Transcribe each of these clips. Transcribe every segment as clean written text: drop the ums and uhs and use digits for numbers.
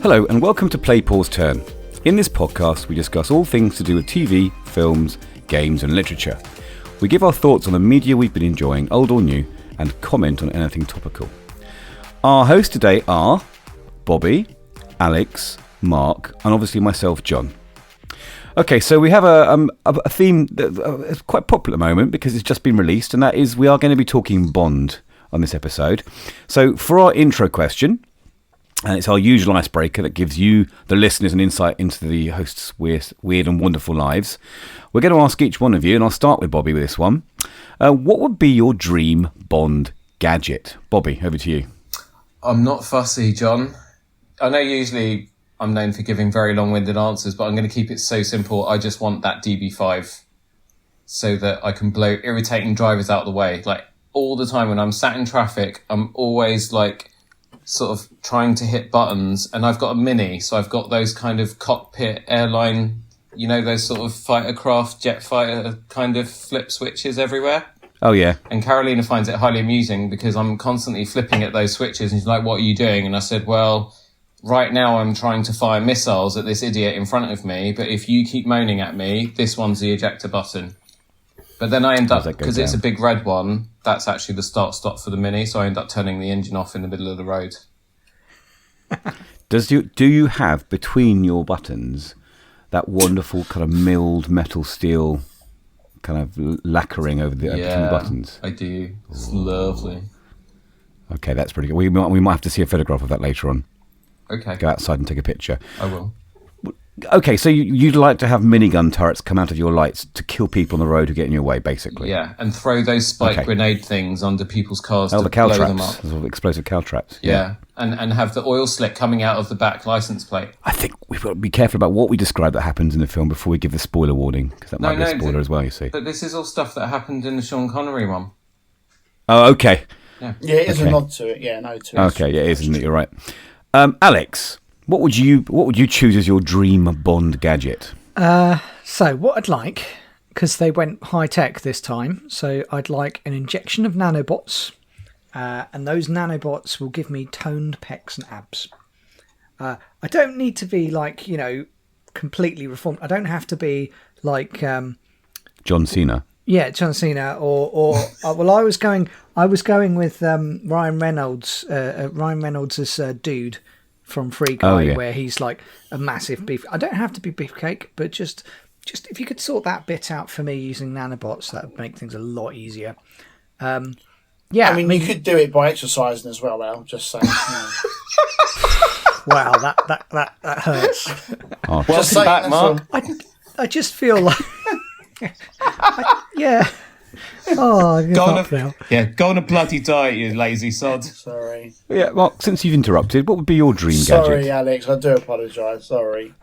Hello and welcome to Play Pause Turn. In this podcast we discuss all things to do with TV, films, games and literature. We give our thoughts on the media we've been enjoying, old or new, and comment on anything topical. Our hosts today are Bobby, Alex, Mark and obviously myself, John. Okay, so we have a theme that's quite popular at the moment because it's just been released, and that is we are going to be talking Bond on this episode. So for our intro question, and it's our usual icebreaker that gives you, the listeners, an insight into the hosts' weird and wonderful lives. We're going to ask each one of you, and I'll start with Bobby with this one. What would be your dream Bond gadget? Bobby, over to you. I'm not fussy, John. I know usually I'm known for giving very long-winded answers, but I'm going to keep it so simple. I just want that DB5 so that I can blow irritating drivers out of the way. Like, all the time when I'm sat in traffic, I'm always like sort of trying to hit buttons, and I've got a Mini, so I've got those kind of cockpit airline, you know, those sort of fighter craft, jet fighter kind of flip switches everywhere. Oh yeah. And Carolina finds it highly amusing because I'm constantly flipping at those switches, and she's like, what are you doing? And I said, well, right now I'm trying to fire missiles at this idiot in front of me, but if you keep moaning at me, this one's the ejector button. But then I end up, because it's a big red one, that's actually the start-stop for the Mini, so I end up turning the engine off in the middle of the road. Do you have, between your buttons, that wonderful kind of milled metal steel kind of lacquering over the between the buttons? I do. It's lovely. Okay, that's pretty good. We might have to see a photograph of that later on. Okay. Go outside and take a picture. I will. Okay, so you'd like to have minigun turrets come out of your lights to kill people on the road who get in your way, basically? Yeah, and throw those spike grenade things under people's cars to the cow blow traps, them up. sort of explosive cow traps. Yeah. And have the oil slick coming out of the back license plate. I think we've got to be careful about what we describe that happens in the film before we give the spoiler warning, because that might be a spoiler as well, you see. But this is all stuff that happened in the Sean Connery one. Oh, okay. Yeah, it is a nod to it. Yeah, no to it. Okay, yeah, it is, isn't it? You're right. Alex, what would you choose as your dream Bond gadget? So what I'd like, because they went high tech this time, so I'd like an injection of nanobots, and those nanobots will give me toned pecs and abs. I don't need to be like, completely reformed. I don't have to be like John Cena. Yeah, John Cena, or well, I was going with Ryan Reynolds. Ryan Reynolds is Dude from Free Guy, where he's like a massive beef. I don't have to be beefcake, but just if you could sort that bit out for me using nanobots, that would make things a lot easier. Yeah, I mean, you could do it by exercising as well. Al, just saying. Wow, that hurts. Oh. Welcome back, Mark. I just feel like. Yeah. Oh, go on a bloody diet, you lazy sod. Sorry. Yeah, Mark, since you've interrupted, what would be your dream gadget? Sorry, Alex, I do apologise. Sorry.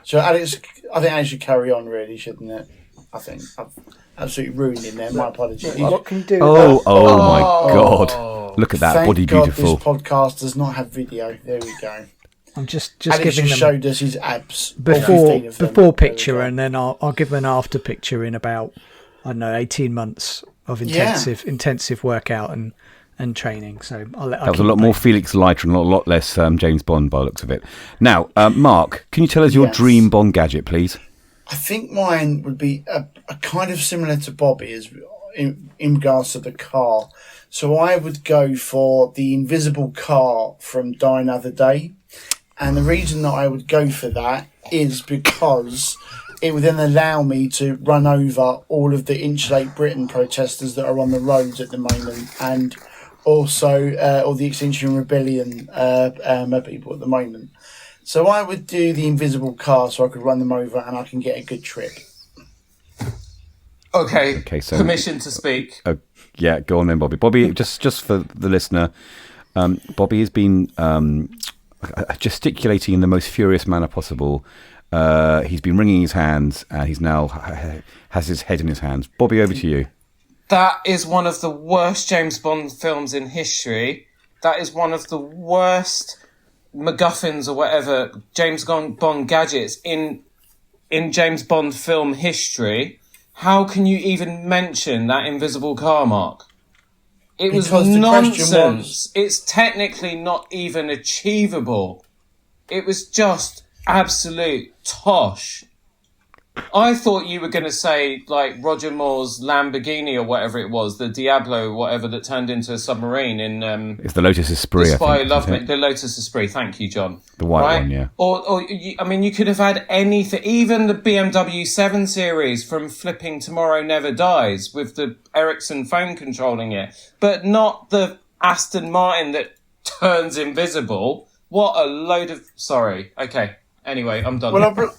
So, Alex, I think I should carry on, really, shouldn't it? I think I've absolutely ruined him there. My apologies. What can you do? Oh my God! Look at that, Thank body God beautiful. This podcast does not have video. There we go. I'm just Alex giving them showed us his abs before picture, and then I'll give them an after picture in about 18 months of intensive workout and training. So that was a lot more Felix Leiter and a lot less James Bond by the looks of it. Now, Mark, can you tell us your dream Bond gadget, please? I think mine would be a kind of similar to Bobby's in regards to the car. So I would go for the invisible car from Die Another Day. And the reason that I would go for that is because it would then allow me to run over all of the Insulate Britain protesters that are on the roads at the moment, and also all the Extinction Rebellion people at the moment. So I would do the invisible car so I could run them over and I can get a good trip. Okay, so permission to speak. Yeah, go on then, Bobby. Bobby, just for the listener, Bobby has been gesticulating in the most furious manner possible. He's been wringing his hands, and he's now has his head in his hands. Bobby, over to you. That is one of the worst James Bond films in history. That is one of the worst MacGuffins or whatever James Bond gadgets in James Bond film history. How can you even mention that invisible car, Mark? It was nonsense. It's technically not even achievable. It was just absolute tosh. I thought you were going to say like Roger Moore's Lamborghini or whatever it was, the Diablo or whatever that turned into a submarine in. It's the Lotus Esprit. The Spy Who Loved Me, the Lotus Esprit. Thank you, John. The white one, yeah. Or you could have had anything, even the BMW 7 Series from flipping Tomorrow Never Dies with the Ericsson phone controlling it, but not the Aston Martin that turns invisible. What a load of... Sorry. Okay. Anyway, I'm done. Well,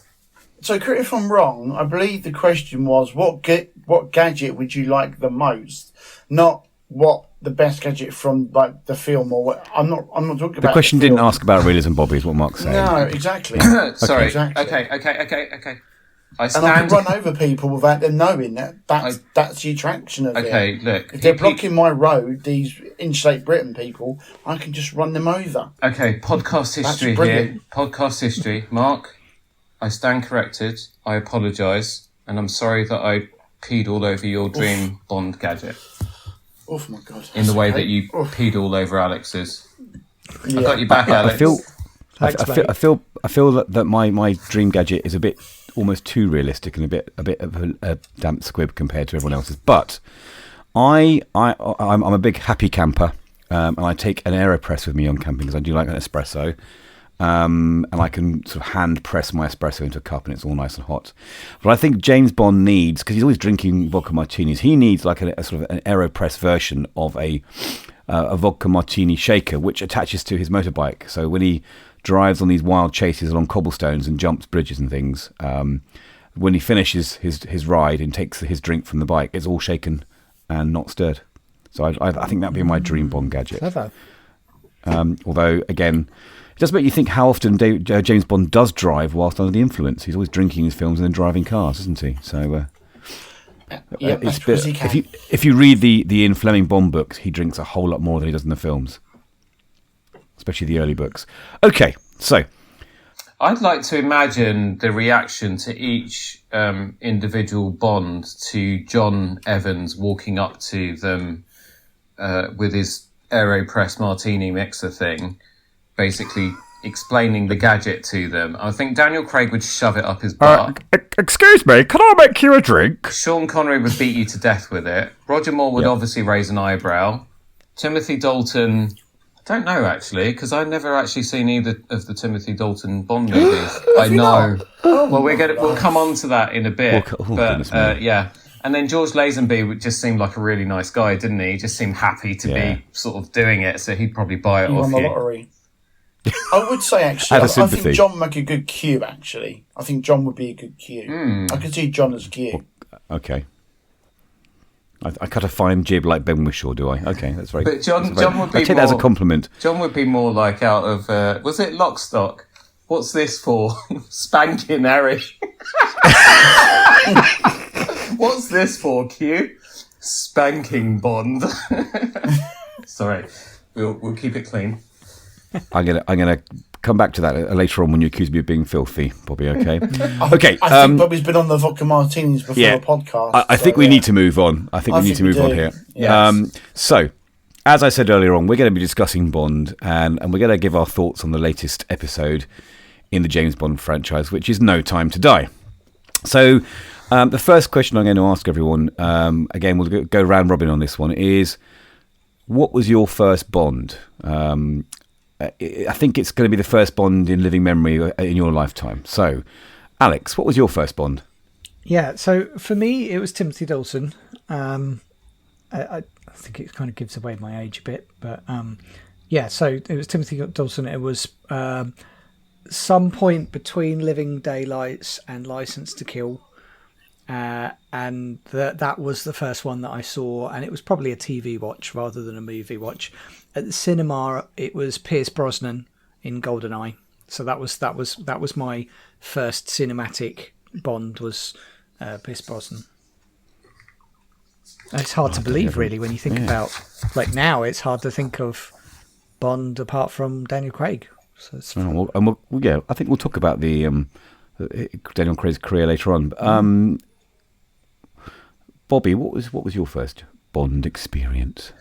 so correct if I'm wrong, I believe the question was, what gadget would you like the most? Not what the best gadget from like the film or what. I'm not talking about the question. Didn't ask about realism, Bobby, is what Mark's saying. No, exactly. Sorry. Exactly. Okay. I can run over people without them knowing that. That's the attraction of it. Okay, look. If they're blocking my road, these Interstate Britain people, I can just run them over. Okay, podcast history here. Podcast history. Mark, I stand corrected. I apologise. And I'm sorry that I peed all over your dream Bond gadget. Oh my God. In the way that you peed all over Alex's. Yeah. I got you back, Alex. I feel that my dream gadget is a bit almost too realistic and a bit of a damp squib compared to everyone else's. But I'm a big happy camper, and I take an AeroPress with me on camping because I do like an espresso. And I can sort of hand press my espresso into a cup and it's all nice and hot. But I think James Bond needs, because he's always drinking vodka martinis, he needs like a sort of an AeroPress version of a vodka martini shaker, which attaches to his motorbike. So when he drives on these wild chases along cobblestones and jumps bridges and things, when he finishes his ride and takes his drink from the bike, it's all shaken and not stirred. So I think that'd be my dream Bond gadget. Clever. Although, again, it does make you think how often James Bond does drive whilst under the influence. He's always drinking in his films and then driving cars, isn't he? So, it's a bit, if you read the Ian Fleming Bond books, he drinks a whole lot more than he does in the films, especially the early books. Okay, so I'd like to imagine the reaction to each individual Bond to John Evans walking up to them with his AeroPress martini mixer thing, basically explaining the gadget to them. I think Daniel Craig would shove it up his butt. Excuse me, can I make you a drink? Sean Connery would beat you to death with it. Roger Moore would obviously raise an eyebrow. Timothy Dalton, I don't know actually, because I've never actually seen either of the Timothy Dalton Bond movies. I know. Well, we'll come on to that in a bit. Yeah. And then George Lazenby would just seem like a really nice guy, didn't he? He just seemed happy to be sort of doing it, so he'd probably buy it off you. Lottery. I would say, actually, I think John would make a good Q, actually. I think John would be a good Q. I could see John as Q. Okay. I cut a fine jib like Ben Whishaw, do I? Okay, that's very... But John would be I take that as a compliment. John would be more like out of... was it Lock, Stock? What's this for? Spanking Harry. What's this for, Q? Spanking Bond. Sorry, we'll keep it clean. I'm gonna come back to that later on when you accuse me of being filthy, Bobby. Okay. Okay. I think Bobby's been on the vodka martinis before the podcast. I think we need to move on. I think we need to move on here. Yes. So, as I said earlier on, we're going to be discussing Bond, and we're going to give our thoughts on the latest episode in the James Bond franchise, which is No Time to Die. So, the first question I'm going to ask everyone, again, we'll go round robin on this one, is what was your first Bond? I think it's going to be the first Bond in living memory in your lifetime. So, Alex, what was your first Bond? Yeah, so for me, it was Timothy Dalton. I think it kind of gives away my age a bit, but so it was Timothy Dalton. It was some point between Living Daylights and License to Kill. And that was the first one that I saw, and it was probably a TV watch rather than a movie watch. At the cinema, it was Pierce Brosnan in GoldenEye. So that was my first cinematic Bond, was Pierce Brosnan. And it's hard to believe, really, when you think about, like, now it's hard to think of Bond apart from Daniel Craig. So it's I think we'll talk about the Daniel Craig's career later on. Bobby, what was your first Bond experience?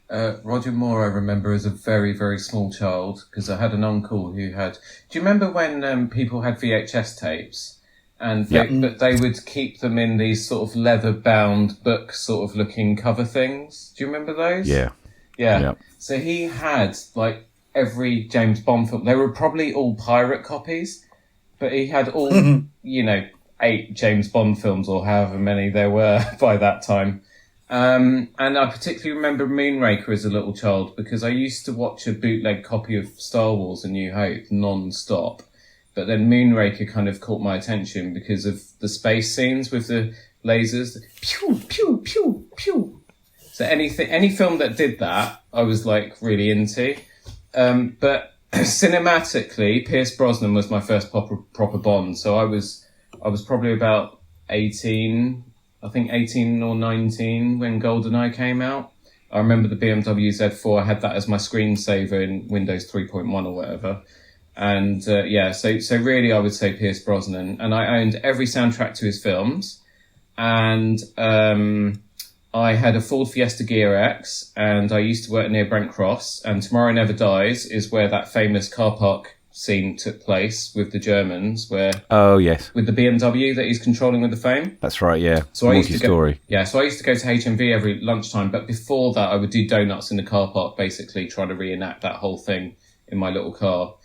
Roger Moore, I remember as a very, very small child because I had an uncle who had. Do you remember when people had VHS tapes? And but they would keep them in these sort of leather-bound book sort of looking cover things. Do you remember those? Yeah. Yeah. So he had like every James Bond film. They were probably all pirate copies, but he had all, 8 James Bond films or however many there were by that time. And I particularly remember Moonraker as a little child because I used to watch a bootleg copy of Star Wars: A New Hope non-stop. But then Moonraker kind of caught my attention because of the space scenes with the lasers. Pew, pew, pew, pew. So any film that did that, I was like really into. But cinematically, Pierce Brosnan was my first proper Bond. So I was probably about 18, I think 18 or 19 when GoldenEye came out. I remember the BMW Z4. I had that as my screensaver in Windows 3.1 or whatever. And so really I would say Pierce Brosnan. And I owned every soundtrack to his films. And I had a Ford Fiesta Gear X, and I used to work near Brent Cross. And Tomorrow Never Dies is where that famous car park scene took place with the Germans, where with the BMW that he's controlling with the phone. That's right, yeah. So I used to go to HMV every lunchtime. But before that, I would do donuts in the car park, basically trying to reenact that whole thing in my little car.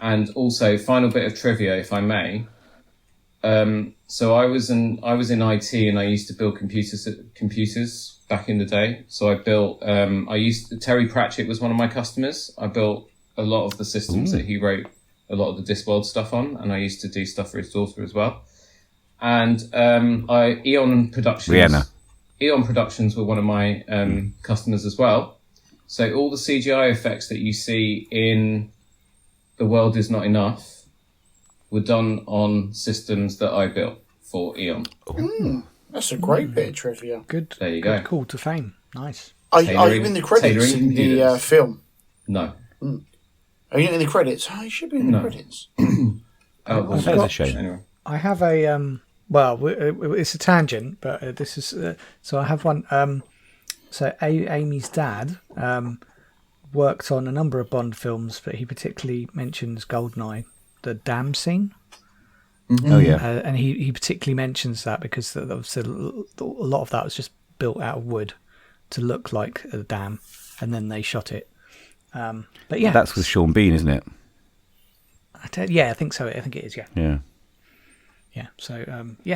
And also, final bit of trivia, if I may. So I was in IT, and I used to build computers back in the day. So I built. Terry Pratchett was one of my customers. I built a lot of the systems that he wrote a lot of the Discworld stuff on, and I used to do stuff for his daughter as well. And Eon Productions were one of my customers as well. So all the CGI effects that you see in The World Is Not Enough were done on systems that I built for Eon. That's a great bit of trivia. Good. There you go. Good call to fame. Nice. Are you in the credits in the film? No. Are you in the credits? Oh, you should be in the credits. That's a shame. Anyway. I have a it's a tangent, but this is so I have one. So Amy's dad worked on a number of Bond films, but he particularly mentions GoldenEye, the dam scene. Oh yeah, and he particularly mentions that because a lot of that was just built out of wood to look like a dam, and then they shot it. But yeah, that's with Sean Bean, isn't it? I think so. I think it is. Yeah. So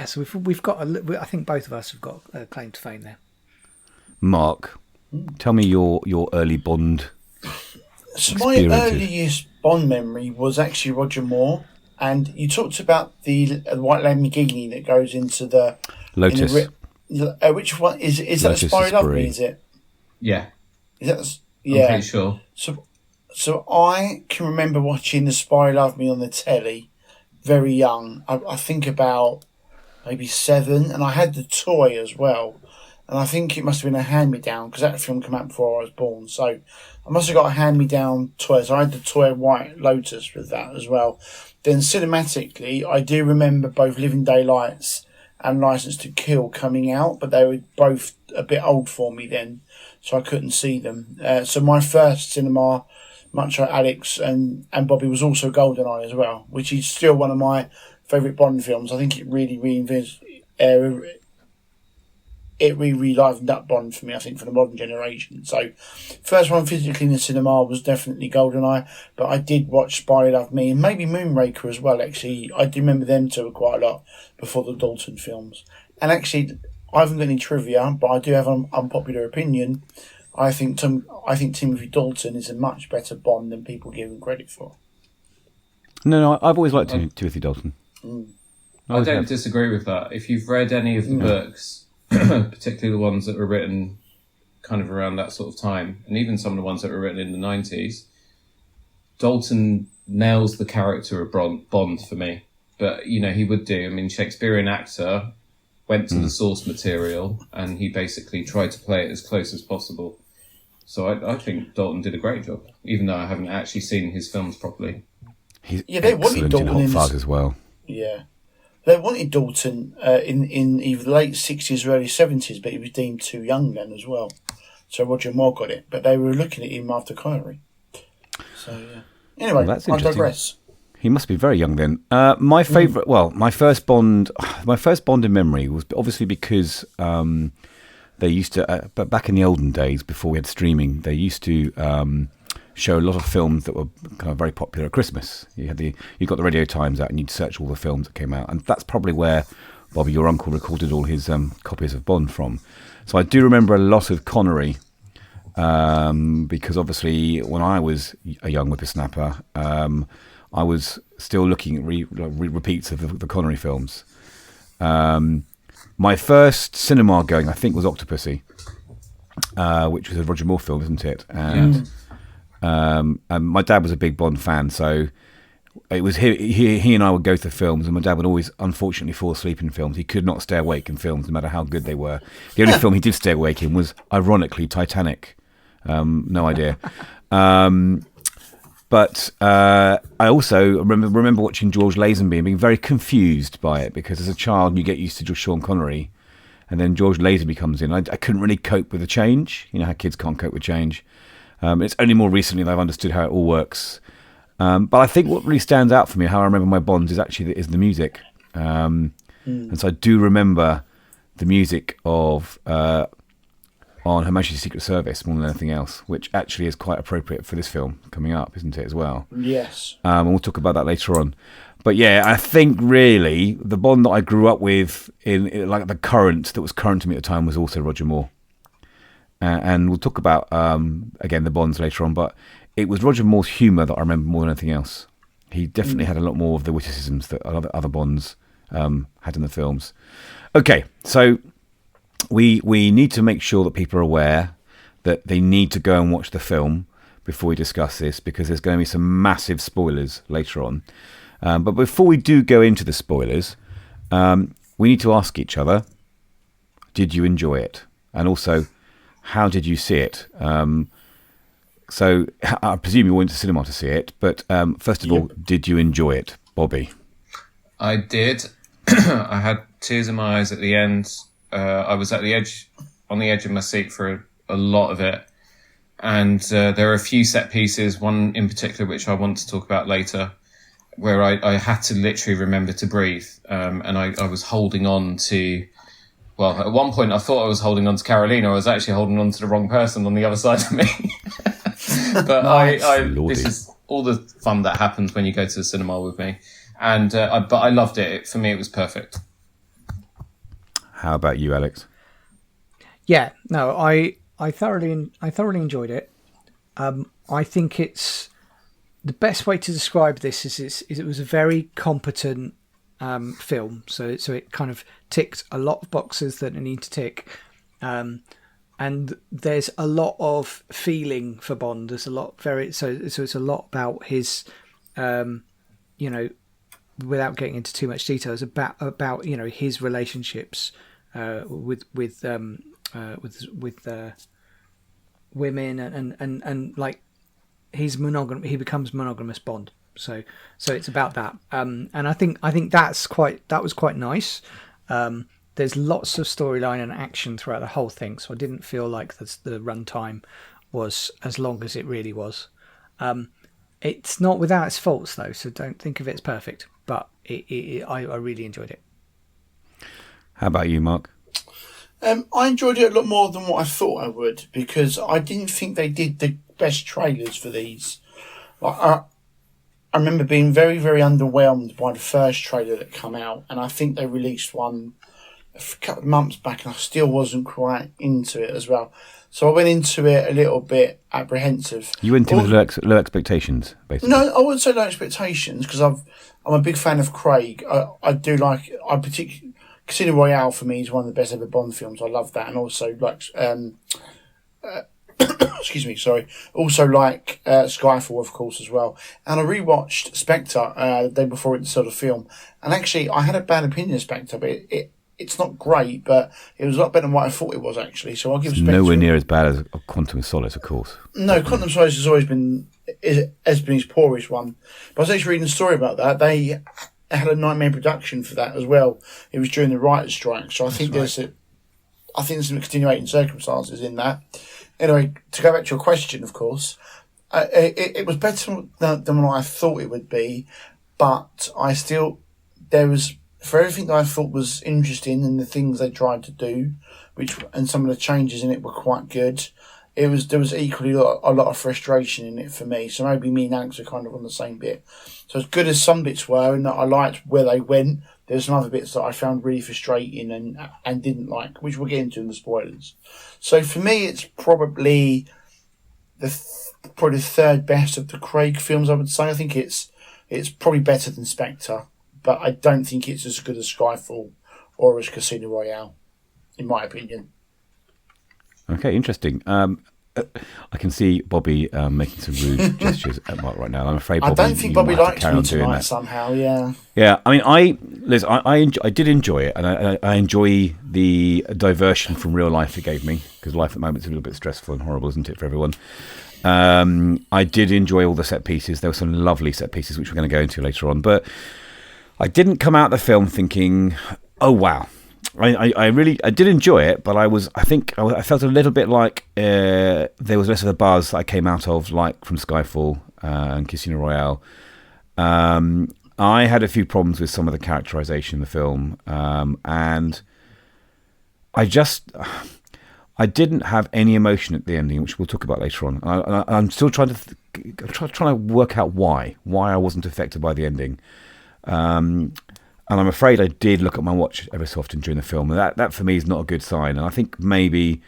so we've got. I think both of us have got a claim to fame there. Mark, tell me your early Bond. So my earliest Bond memory was actually Roger Moore, and you talked about the white Lamborghini that goes into the Lotus. Which one is that? Lotus Spy Love Me? Esprit. Is it? Yeah. Is that? Yeah. I'm pretty sure. So I can remember watching The Spy Love Me on the telly, very young. I think about maybe 7, and I had the toy as well. And I think it must have been a hand-me-down, because that film came out before I was born. So I must have got a hand-me-down toy. So I had the toy White Lotus with that as well. Then cinematically, I do remember both Living Daylights and License to Kill coming out, but they were both a bit old for me then, so I couldn't see them. So my first cinema, much like Alex and Bobby, was also GoldenEye as well, which is still one of my favourite Bond films. I think it really livened up Bond for me, I think, for the modern generation. So, first one physically in the cinema was definitely GoldenEye, but I did watch Spy Love Me and maybe Moonraker as well, actually. I do remember them two quite a lot before the Dalton films. And actually, I haven't got any trivia, but I do have an unpopular opinion. I think Timothy Dalton is a much better Bond than people give him credit for. No, I've always liked Timothy Dalton. I don't disagree with that. If you've read any of the books, particularly the ones that were written kind of around that sort of time, and even some of the ones that were written in the 90s, Dalton nails the character of Bond for me. But, he would do. I mean, Shakespearean actor went to the source material, and he basically tried to play it as close as possible. So I think Dalton did a great job, even though I haven't actually seen his films properly. He's excellent in Hot Fuzz as well. Yeah. They wanted Dalton in either the late 60s or early 70s, but he was deemed too young then as well. so Roger Moore got it. But they were looking at him after Connery. So yeah. Anyway, that's I interesting. digress. He must be very young then. My favourite, my first Bond in memory was obviously because they used to, but back in the olden days before we had streaming, they used to show a lot of films that were kind of very popular at Christmas. You got the Radio Times out and you'd search all the films that came out, and that's probably where Bobby, your uncle, recorded all his copies of Bond from. So I do remember a lot of Connery. Because obviously when I was a young whippersnapper, I was still looking at repeats of the Connery films. My first cinema going, I think, was Octopussy, which was a Roger Moore film, isn't it? And my dad was a big Bond fan, so it was he and I would go to the films, and my dad would always, unfortunately, fall asleep in films. He could not stay awake in films, no matter how good they were. The only film he did stay awake in was, ironically, Titanic. No idea. But I also remember watching George Lazenby and being very confused by it, because as a child you get used to just Sean Connery, and then George Lazenby comes in. I couldn't really cope with the change. You know how kids can't cope with change. It's only more recently that I've understood how it all works. But I think what really stands out for me, how I remember my Bonds, is actually the music. And so I do remember the music of on Her Majesty's Secret Service more than anything else, which actually is quite appropriate for this film coming up, isn't it, as well? Yes. And we'll talk about that later on. But yeah, I think really the Bond that I grew up with, in like the current, that was current to me at the time, was also Roger Moore. And we'll talk about, again, the Bonds later on, but it was Roger Moore's humour that I remember more than anything else. He definitely had a lot more of the witticisms that other Bonds had in the films. Okay, so we need to make sure that people are aware that they need to go and watch the film before we discuss this, because there's going to be some massive spoilers later on. But before we do go into the spoilers, we need to ask each other, did you enjoy it? And also, how did you see it? So I presume you went to cinema to see it, but first of all, did you enjoy it, Bobby? I did. I had tears in my eyes at the end. I was on the edge of my seat for a lot of it. And there are a few set pieces, one in particular which I want to talk about later, where I had to literally remember to breathe. And I was holding on to, well, at one point I thought I was holding on to Carolina. I was actually holding on to the wrong person on the other side of me. But this is all the fun that happens when you go to the cinema with me. And but I loved it. For me, it was perfect. How about you, Alex? Yeah, no, I thoroughly enjoyed it. I think it's the best way to describe this is it was a very competent film. So it kind of ticked a lot of boxes that it need to tick, and there's a lot of feeling for Bond. There's a lot so it's a lot about his, without getting into too much detail, it's about his relationships with women and like he's he becomes monogamous Bond. So it's about that. And I think that was quite nice. There's lots of storyline and action throughout the whole thing, so I didn't feel like the runtime was as long as it really was. It's not without its faults though, so don't think of it as perfect. But I really enjoyed it. How about you, Mark? I enjoyed it a lot more than what I thought I would, because I didn't think they did the best trailers for these. Like I remember being very, very underwhelmed by the first trailer that came out, and I think they released one a couple of months back, and I still wasn't quite into it as well. So I went into it a little bit apprehensive. You went in with low expectations, basically. No, I wouldn't say low expectations, because I'm a big fan of Craig. I particularly Casino Royale for me is one of the best ever Bond films. I love that, and also like excuse me, sorry. Also like Skyfall, of course, as well. And I rewatched Spectre the day before it saw the film, and actually I had a bad opinion of Spectre, but it's not great, but it was a lot better than what I thought it was, actually. So I'll give Spectre nowhere near as bad as Quantum of Solace, of course. No, Quantum of Solace has always been his poorest one. But I was actually reading a story about that. They had a nightmare production for that as well. It was during the writers' strike, so I think there's some continuating circumstances in that. Anyway, to go back to your question, of course, it was better than what I thought it would be, but there was, for everything that I thought was interesting and the things they tried to do, and some of the changes in it were quite good. There was equally a lot of frustration in it for me. So maybe me and Alex are kind of on the same bit. So as good as some bits were, and that I liked where they went, there's some other bits that I found really frustrating and didn't like, which we'll get into in the spoilers. So for me, it's probably probably the third best of the Craig films, I would say. I think it's probably better than Spectre, but I don't think it's as good as Skyfall or as Casino Royale, in my opinion. Okay, interesting. I can see Bobby making some rude gestures at Mark right now. I'm afraid Bobby, I don't think Bobby likes me tonight somehow, yeah. Yeah, I mean, I did enjoy it, and I enjoy the diversion from real life it gave me, because life at the moment is a little bit stressful and horrible, isn't it, for everyone? I did enjoy all the set pieces. There were some lovely set pieces, which we're going to go into later on, but I didn't come out of the film thinking, oh, wow. I did enjoy it, but I felt a little bit like there was less of a buzz that I came out of, like from Skyfall and Casino Royale. I had a few problems with some of the characterization in the film, and I didn't have any emotion at the ending, which we'll talk about later on. I'm still trying to work out why I wasn't affected by the ending. And I'm afraid I did look at my watch every so often during the film. And that for me is not a good sign. And I think maybe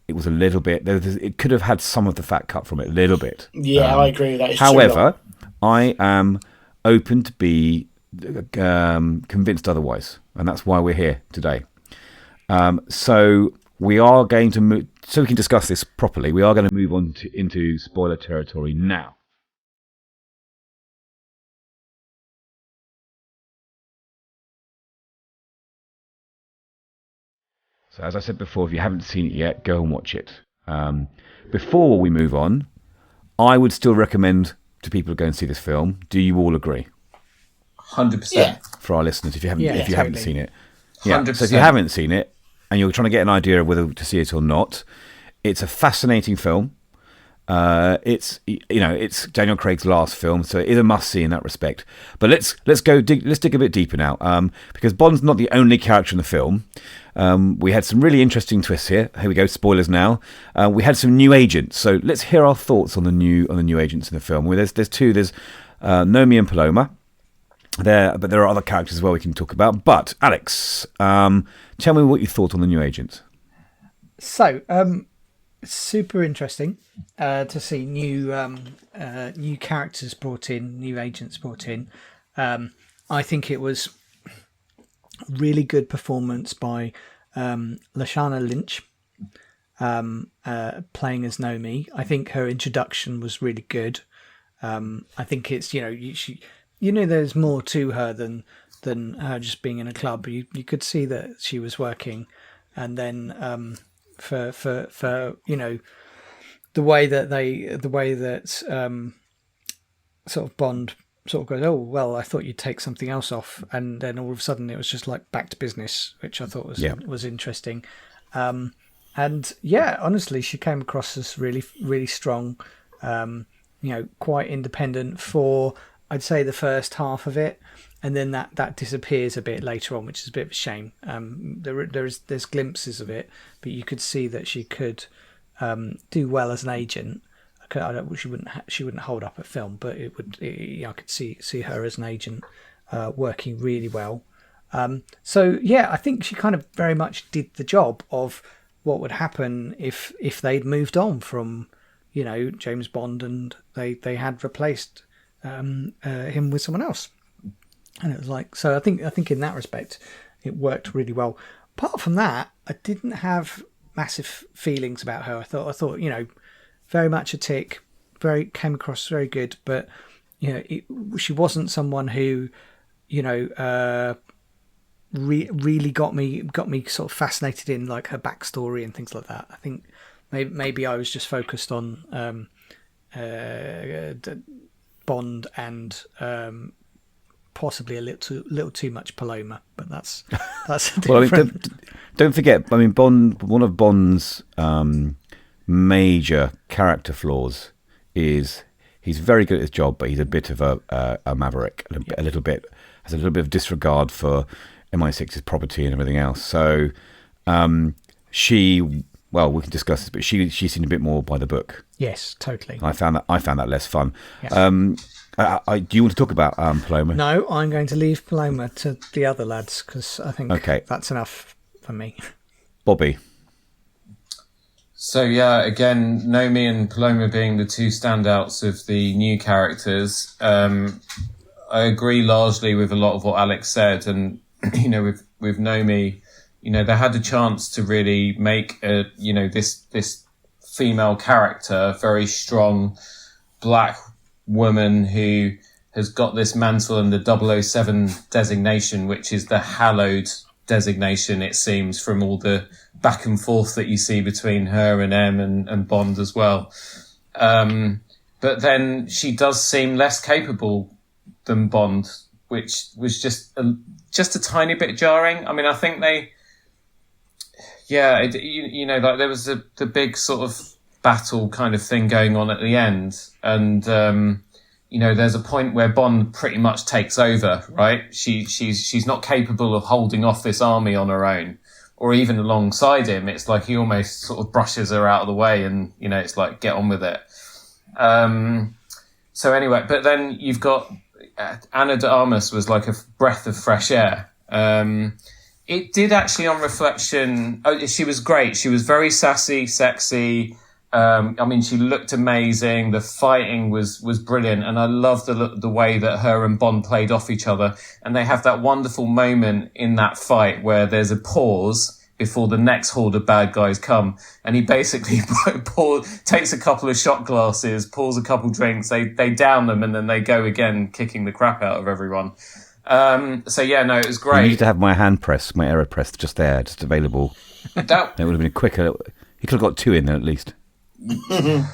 it was a little bit... It could have had some of the fat cut from it, a little bit. Yeah, I agree. That is however, I am open to be convinced otherwise. And that's why we're here today. So we are going to move... So we can discuss this properly, we are going to move on into spoiler territory now. So as I said before, if you haven't seen it yet, go and watch it. Before we move on, I would still recommend to people to go and see this film. Do you all agree? 100%. Yeah. For our listeners, if you haven't seen it. Yeah. 100%. So if you haven't seen it and you're trying to get an idea of whether to see it or not, it's a fascinating film. It's Daniel Craig's last film, so it is a must-see in that respect. But let's dig a bit deeper now, because Bond's not the only character in the film. We had some really interesting twists here. Here we go, spoilers now. We had some new agents, so let's hear our thoughts on the new agents in the film. Well, there's two. There's Nomi and Paloma. But there are other characters as well we can talk about. But Alex, tell me what you thought on the new agents. So. Super interesting to see new characters brought in, new agents brought in. I think it was really good performance by Lashana Lynch playing as Nomi. I think her introduction was really good. I think it's there's more to her than her just being in a club. You could see that she was working, and then. For the way that sort of Bond sort of goes, oh well, I thought you'd take something else off, and then all of a sudden it was just like back to business, which I thought was interesting. And yeah, honestly, she came across as really, really strong, quite independent for, I'd say, the first half of it. And then that disappears a bit later on, which is a bit of a shame. There's glimpses of it, but you could see that she could do well as an agent. She wouldn't hold up a film, but I could see her as an agent working really well. So yeah, I think she kind of very much did the job of what would happen if they'd moved on from James Bond and they had replaced him with someone else. And it was like, so I think in that respect, it worked really well. Apart from that, I didn't have massive feelings about her. I thought, very much a tick, came across very good, but she wasn't someone who, really got me sort of fascinated in like her backstory and things like that. I think maybe I was just focused on Bond and. Possibly a little too much Paloma, but that's different. Well, don't forget. I mean, Bond. One of Bond's major character flaws is he's very good at his job, but he's a bit of a maverick, a little bit has a little bit of disregard for MI6's property and everything else. So we can discuss this, but she seemed a bit more by the book. Yes, totally. I found that less fun. Yeah. Do you want to talk about Paloma? No, I'm going to leave Paloma to the other lads because I think that's enough for me. Bobby. So yeah, again, Nomi and Paloma being the two standouts of the new characters. I agree largely with a lot of what Alex said, and with Nomi, they had a chance to really make this female character, very strong black woman who has got this mantle and the 007 designation, which is the hallowed designation, it seems, from all the back and forth that you see between her and M and Bond as well. But then she does seem less capable than Bond, which was just a tiny bit jarring. I mean, I think like there was the big sort of battle kind of thing going on at the end, and there's a point where Bond pretty much takes over, right? She's not capable of holding off this army on her own, or even alongside him. It's like he almost sort of brushes her out of the way, and it's like, get on with it. So anyway, but then you've got Ana de Armas was like a breath of fresh air. It did actually, on reflection, she was great. She was very sassy, sexy. She looked amazing. The fighting was brilliant, and I loved the way that her and Bond played off each other. And they have that wonderful moment in that fight where there's a pause before the next horde of bad guys come, and he basically takes a couple of shot glasses, pours a couple drinks, they down them, and then they go again, kicking the crap out of everyone. It was great. I need to have my hand press, my AeroPress, just there, just available. It would have been quicker. He could have got 2 in there at least. God,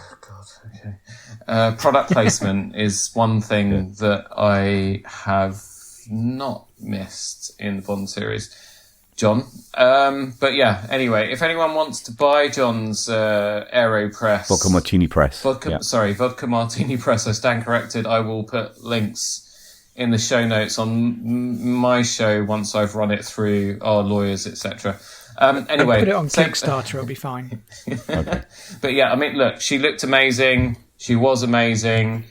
okay. Product placement is one thing that I have not missed in the Bond series, John. Anyway, if anyone wants to buy John's AeroPress, Vodka Martini Press, Vodka Martini Press, I stand corrected. I will put links in the show notes on my show once I've run it through our lawyers, etc. Anyway, put it on Kickstarter, it'll be fine. Okay. But yeah, I mean, look, she looked amazing. She was amazing.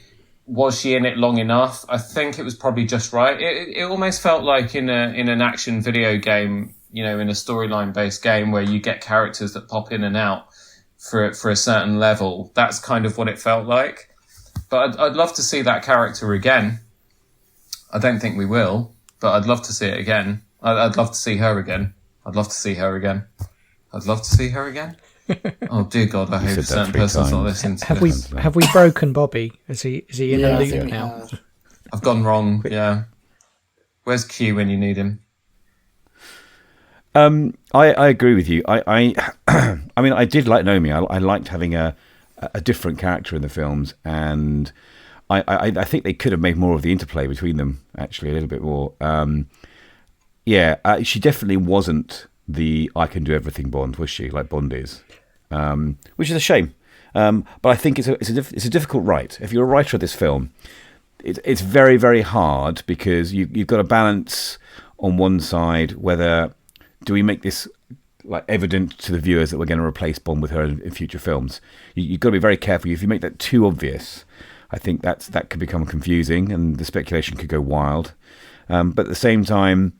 Was she in it long enough? I think it was probably just right. It almost felt like in an action video game, in a storyline based game where you get characters that pop in and out for a certain level. That's kind of what it felt like. But I'd love to see that character again. I don't think we will, but I'd love to see it again. I'd love to see her again. I'd love to see her again. I'd love to see her again. Oh dear God! I hope a certain person's not listening to this. Have we broken Bobby? Is he in a loop now? I've gone wrong. Yeah. Where's Q when you need him? I agree with you. I mean, I did like Nomi. I liked having a different character in the films, and I think they could have made more of the interplay between them. Actually, a little bit more. She definitely wasn't the I can do everything Bond, was she? Like Bond is, which is a shame. But I think it's a difficult write. If you're a writer of this film, it's very, very hard because you've got to balance on one side whether do we make this like evident to the viewers that we're going to replace Bond with her in future films. You've got to be very careful. If you make that too obvious, I think that could become confusing and the speculation could go wild. But at the same time,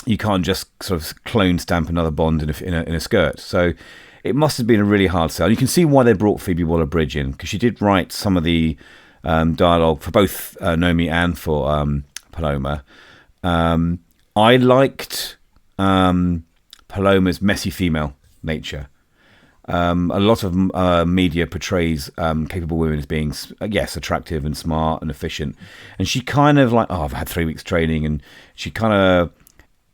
you can't just sort of clone stamp another Bond in a skirt. So it must have been a really hard sell. You can see why they brought Phoebe Waller-Bridge in, because she did write some of the dialogue for both Nomi and for Paloma. I liked Paloma's messy female nature. A lot of media portrays capable women as being, yes, attractive and smart and efficient. And she kind of like, I've had 3 weeks training, and she kind of...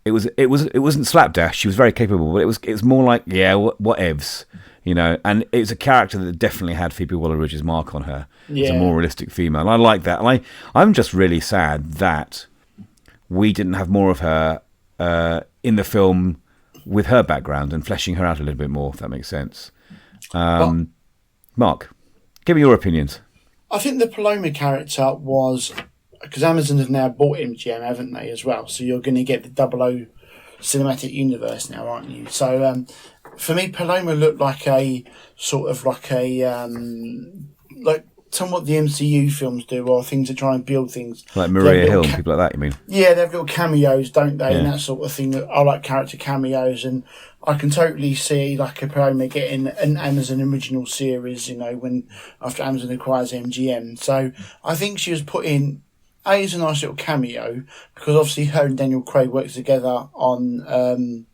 It wasn't slapdash. She was very capable, but it was more like, yeah, whatevs, And it's a character that definitely had Phoebe Waller-Bridge's mark on her. Yeah. It's a more realistic female. And I like that. And I'm just really sad that we didn't have more of her in the film with her background and fleshing her out a little bit more, if that makes sense. Mark, give me your opinions. I think the Paloma character was, because Amazon have now bought MGM, haven't they, as well? So you're going to get the 00 cinematic universe now, aren't you? So for me, Paloma looked like a sort of like somewhat the MCU films do, or things that try and build things. Like Maria Hill and people like that, you mean? Yeah, they have little cameos, don't they? Yeah. And that sort of thing. I like character cameos, and I can totally see like a Paloma getting an Amazon original series, when after Amazon acquires MGM. So I think she was put in, as a nice little cameo, because obviously her and Daniel Craig worked together on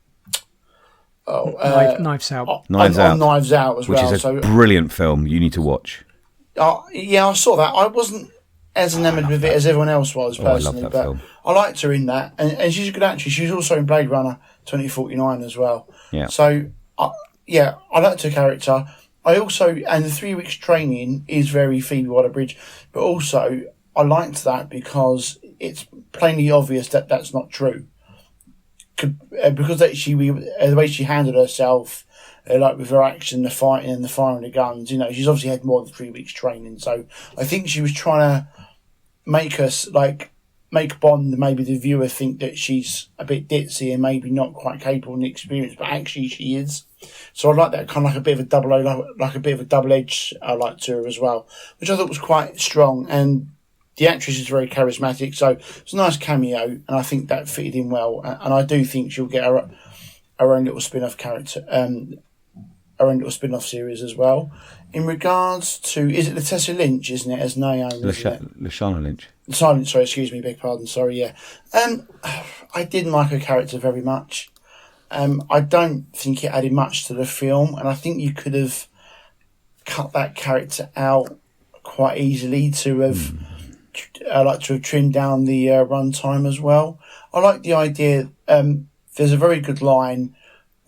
Knives Out. Knives Out. Knives Out as which well. is a brilliant film you need to watch. Yeah, I saw that. I wasn't as enamoured with it as everyone else was, personally. I love that but film. I liked her in that. And she's a good actress. She was also in Blade Runner 2049 as well. Yeah. So, I liked her character. And the 3 weeks training is very Phoebe Waller-Bridge. But also, I liked that because it's plainly obvious that that's not true. Because the way she handled herself, like with her action, the fighting and the firing of the guns, she's obviously had more than 3 weeks training. So I think she was trying to make Bond, maybe the viewer, think that she's a bit ditzy and maybe not quite capable and experienced, but actually she is. So I like that kind of like a bit of a double edge. I liked her as well, which I thought was quite strong. And the actress is very charismatic, so it's a nice cameo, and I think that fitted in well. And I do think she'll get her own little spin-off character. Her own little spin-off series as well. In regards to, is it Letessa Lynch, isn't it, as Naomi? Lashana Lynch. Silence, sorry, excuse me, beg pardon, sorry, yeah. I didn't like her character very much. I don't think it added much to the film, and I think you could have cut that character out quite easily to have trimmed down the runtime as well. I like the idea, there's a very good line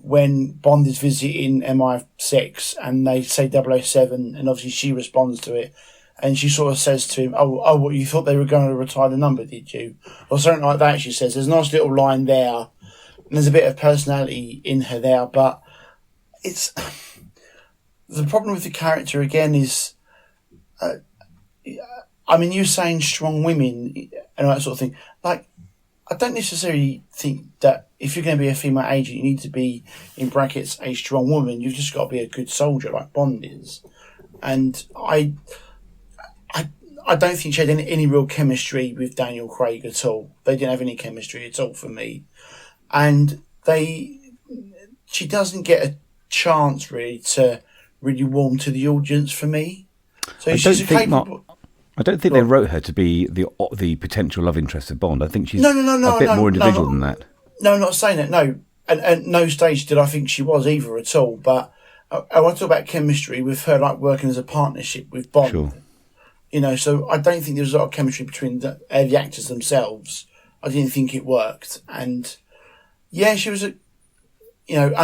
when Bond is visiting MI6 and they say 007, and obviously she responds to it, and she sort of says to him, what, you thought they were going to retire the number, did you? Or something like that, she says. There's a nice little line there, and there's a bit of personality in her there, but it's... The problem with the character, again, is... you're saying strong women and that sort of thing. I don't necessarily think that if you're going to be a female agent, you need to be, in brackets, a strong woman. You've just got to be a good soldier like Bond is. And I don't think she had any real chemistry with Daniel Craig at all. They didn't have any chemistry at all for me. And she doesn't get a chance really to really warm to the audience for me. So I don't think they wrote her to be the potential love interest of Bond. I think she's a bit more individual than that. No, I'm not saying that. No, and at no stage did I think she was either at all. But I want to talk about chemistry with her, like working as a partnership with Bond. Sure. So I don't think there was a lot of chemistry between the actors themselves. I didn't think it worked, and yeah, she was I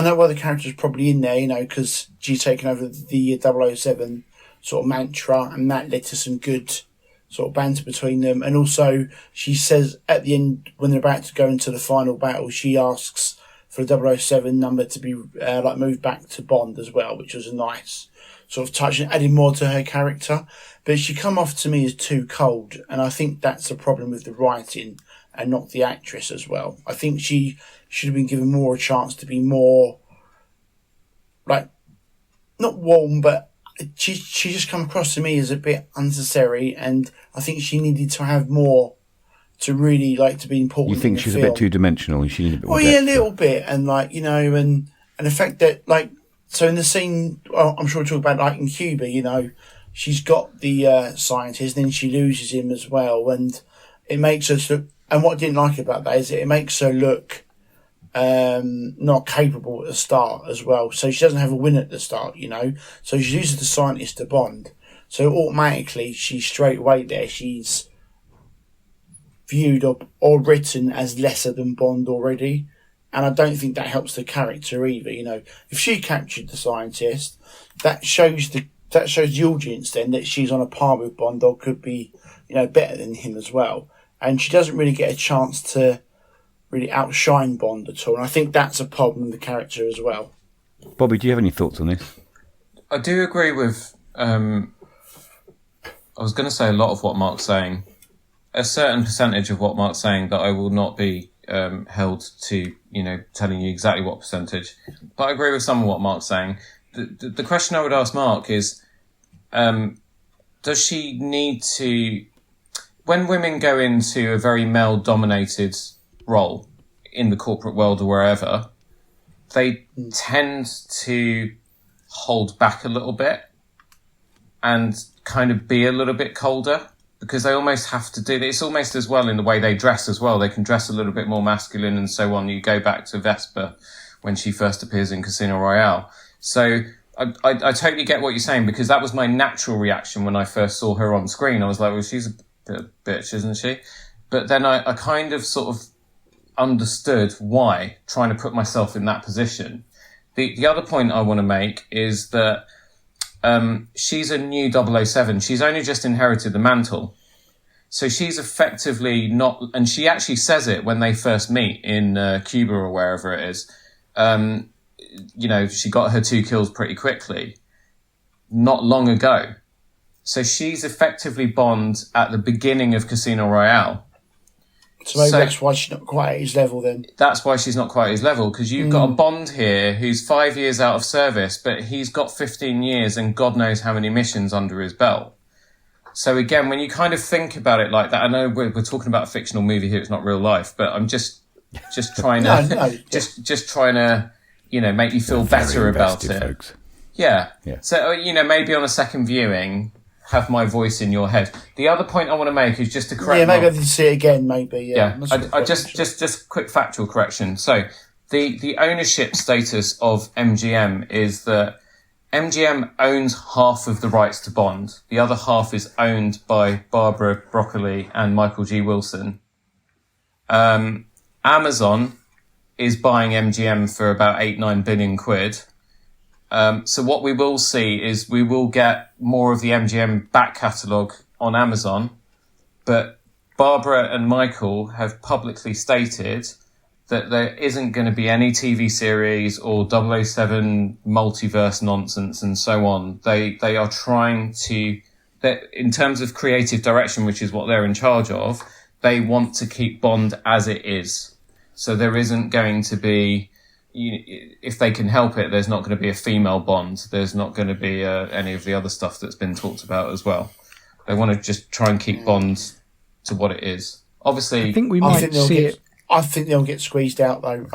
know why the character was probably in there, because she's taken over the 007 sort of mantra, and that led to some good sort of banter between them. And also, she says at the end, when they're about to go into the final battle, she asks for the 007 number to be moved back to Bond as well, which was a nice sort of touch and adding more to her character. But she come off to me as too cold, and I think that's a problem with the writing and not the actress as well. I think she should have been given more a chance to be more, not warm, but she just come across to me as a bit unnecessary, and I think she needed to have more to really to be important. You think she's a bit two-dimensional and she needed a bit more depth? Yeah, a little bit, and and the fact that so in the scene, I'm sure we'll talk about in Cuba, she's got the scientist, then she loses him as well, and it makes her look. And what I didn't like about that is it makes her look not capable at the start as well. So she doesn't have a win at the start, So she loses the scientist to Bond. So automatically, she's straight away there. She's viewed or written as lesser than Bond already. And I don't think that helps the character either. If she captured the scientist, that shows the audience then that she's on a par with Bond, or could be, better than him as well. And she doesn't really get a chance to really outshine Bond at all. And I think that's a problem with the character as well. Bobby, do you have any thoughts on this? I do agree with. I was going to say a lot of what Mark's saying. A certain percentage of what Mark's saying that I will not be held to, telling you exactly what percentage. But I agree with some of what Mark's saying. The question I would ask Mark is, does she need to, when women go into a very male-dominated role in the corporate world or wherever, they tend to hold back a little bit and kind of be a little bit colder, because they almost have to do this almost as well in the way they dress as well. They can dress a little bit more masculine and so on. You go back to Vesper when she first appears in Casino Royale. So I totally get what you're saying, because that was my natural reaction when I first saw her on screen. I was like, well, she's a bit of a bitch, isn't she? But then I kind of sort of understood why, trying to put myself in that position. The other point I want to make is that she's a new 007. She's only just inherited the mantle. So she's effectively not, and she actually says it when they first meet in Cuba or wherever it is. She got her 2 kills pretty quickly, not long ago. So she's effectively Bond at the beginning of Casino Royale. So maybe that's why she's not quite at his level then. That's why she's not quite at his level, because you've got a Bond here who's 5 years out of service, but he's got 15 years and God knows how many missions under his belt. So again, when you kind of think about it like that, I know we're talking about a fictional movie here, it's not real life, but I'm just trying to, just trying to, make you feel better about it. Folks. Yeah. So, maybe on a second viewing, have my voice in your head. The other point I want to make is just to correct. Yeah, maybe I need to see it again. Maybe. Yeah. I just quick factual correction. So the ownership status of MGM is that MGM owns half of the rights to Bond. The other half is owned by Barbara Broccoli and Michael G. Wilson. Amazon is buying MGM for about 8-9 billion quid. So what we will see is we will get more of the MGM back catalogue on Amazon, but Barbara and Michael have publicly stated that there isn't going to be any TV series or 007 multiverse nonsense and so on. They are trying to, that in terms of creative direction, which is what they're in charge of, they want to keep Bond as it is. So there isn't going to be, if they can help it, there's not going to be a female Bond. There's not going to be any of the other stuff that's been talked about as well. They want to just try and keep Bond to what it is. Obviously, I think we might see it. I think they'll get squeezed out though.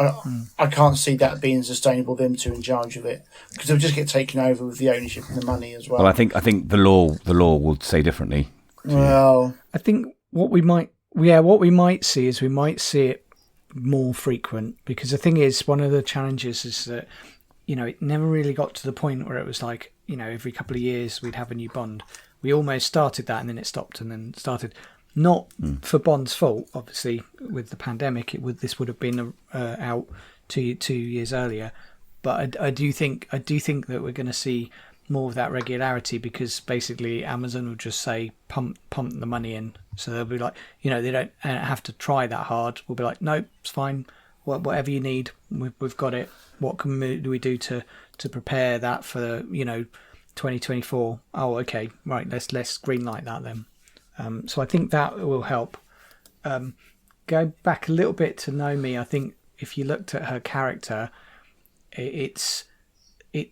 I can't see that being sustainable. Them two in charge of it, because they'll just get taken over with the ownership and the money as well. Well, I think the law would say differently. Well, I think what we might see is we might see it more frequent, because the thing is, one of the challenges is that it never really got to the point where it was like every couple of years we'd have a new Bond. We almost started that and then it stopped and then started. Not for Bond's fault, obviously. With the pandemic, this would have been out 2 years earlier. But I do think that we're going to see more of that regularity, because basically Amazon will just say pump the money in. So they'll be like, they don't have to try that hard. We'll be like, nope, it's fine. Whatever you need, we've got it. What can we do to prepare that for 2024? Oh, okay, right. Let's greenlight that then. So I think that will help. Go back a little bit to Naomi. I think if you looked at her character, it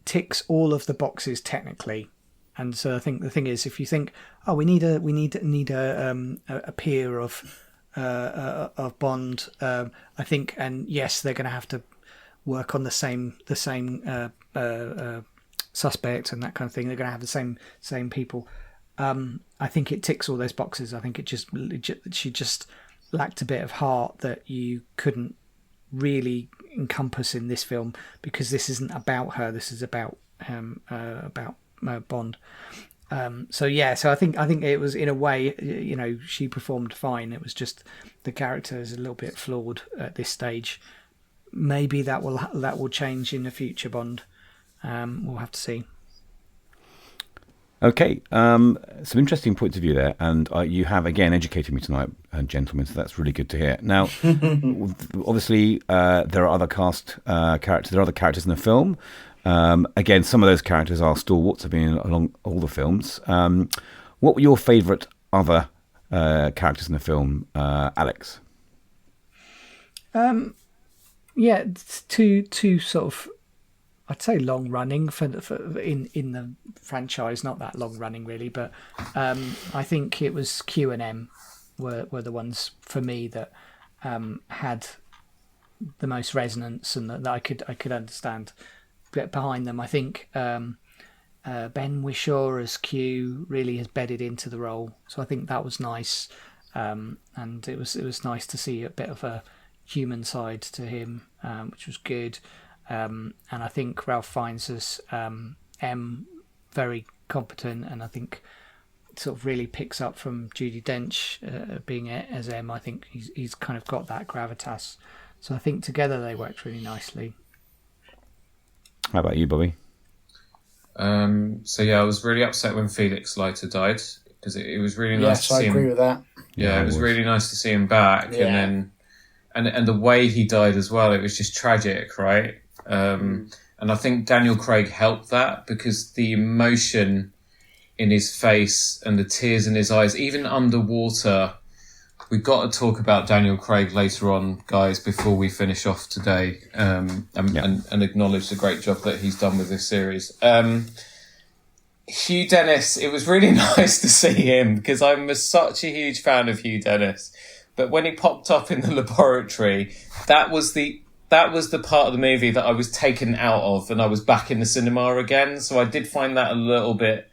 ticks all of the boxes technically. And so I think the thing is, if you think, oh, we need a peer of Bond, I think, and yes, they're going to have to work on the same suspect and that kind of thing. They're going to have the same people. I think it ticks all those boxes. I think she just lacked a bit of heart that you couldn't really encompass in this film, because this isn't about her. This is about Bond. So I think it was, in a way, she performed fine. It was just the character is a little bit flawed at this stage. Maybe that will change in the future Bond. We'll have to see. Okay, some interesting points of view there, and you have again educated me tonight, gentlemen. So that's really good to hear. Now, obviously, there are other characters. There are other characters in the film. Again, some of those characters are stalwarts, have been along all the films. What were your favourite other characters in the film, Alex? Yeah, it's two sort of, I'd say long running for in the franchise, not that long running really, but I think it was Q and M were the ones for me that had the most resonance and that I could understand, get behind them. I think Ben Whishaw as Q really has bedded into the role, so I think that was nice, and it was nice to see a bit of a human side to him, which was good. And I think Ralph Fiennes as M very competent, and I think sort of really picks up from Judi Dench being as M. I think he's kind of got that gravitas. So I think together they worked really nicely. How about you, Bobby? So yeah, I was really upset when Felix Leiter died because it was really nice to see him. Yes, I agree with that. Yeah, it was really nice to see him back, and the way he died as well. It was just tragic, right? And I think Daniel Craig helped that because the emotion in his face and the tears in his eyes, even underwater. We've got to talk about Daniel Craig later on, guys, before we finish off today, and acknowledge the great job that he's done with this series. Hugh Dennis, it was really nice to see him because I'm such a huge fan of Hugh Dennis. But when he popped up in the laboratory, that was the part of the movie that I was taken out of, and I was back in the cinema again. So I did find that a little bit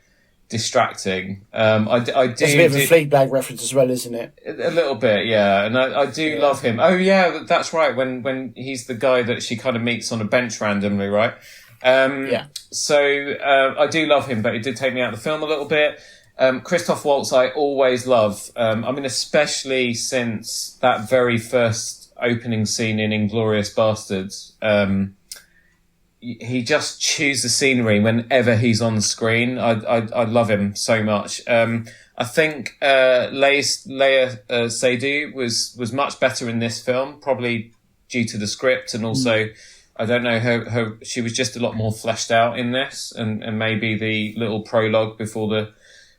distracting. It's a bit of a Fleabag reference as well, isn't it? A little bit, yeah. And I do love him. Oh yeah, that's right. When he's the guy that she kind of meets on a bench randomly, right? So I do love him, but it did take me out of the film a little bit. Christoph Waltz I always love. Especially since that very first opening scene in Inglourious Bastards. He just chews the scenery whenever he's on the screen. I love him so much. I think Leia Seydoux was much better in this film, probably due to the script, and also I don't know her she was just a lot more fleshed out in this, and maybe the little prologue before the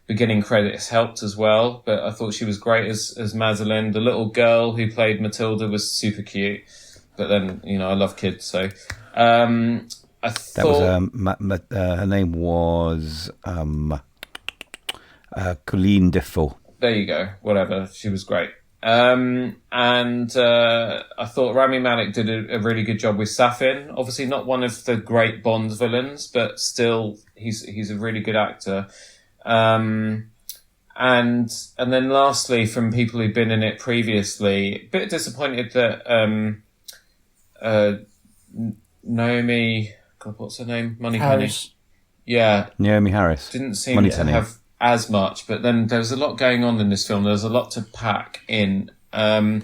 beginning credits helped as well. But I thought she was great as Madeleine. The little girl who played Matilda was super cute. But then, I love kids, so I thought her name was Colleen Defoe. There you go. Whatever, she was great. And I thought Rami Malek did a really good job with Safin. Obviously, not one of the great Bond villains, but still, he's a really good actor. And then lastly, from people who've been in it previously, a bit disappointed that Naomi, God, what's her name? Moneypenny. Yeah. Naomi Harris. Didn't seem to have as much, but then there was a lot going on in this film. There was a lot to pack in. So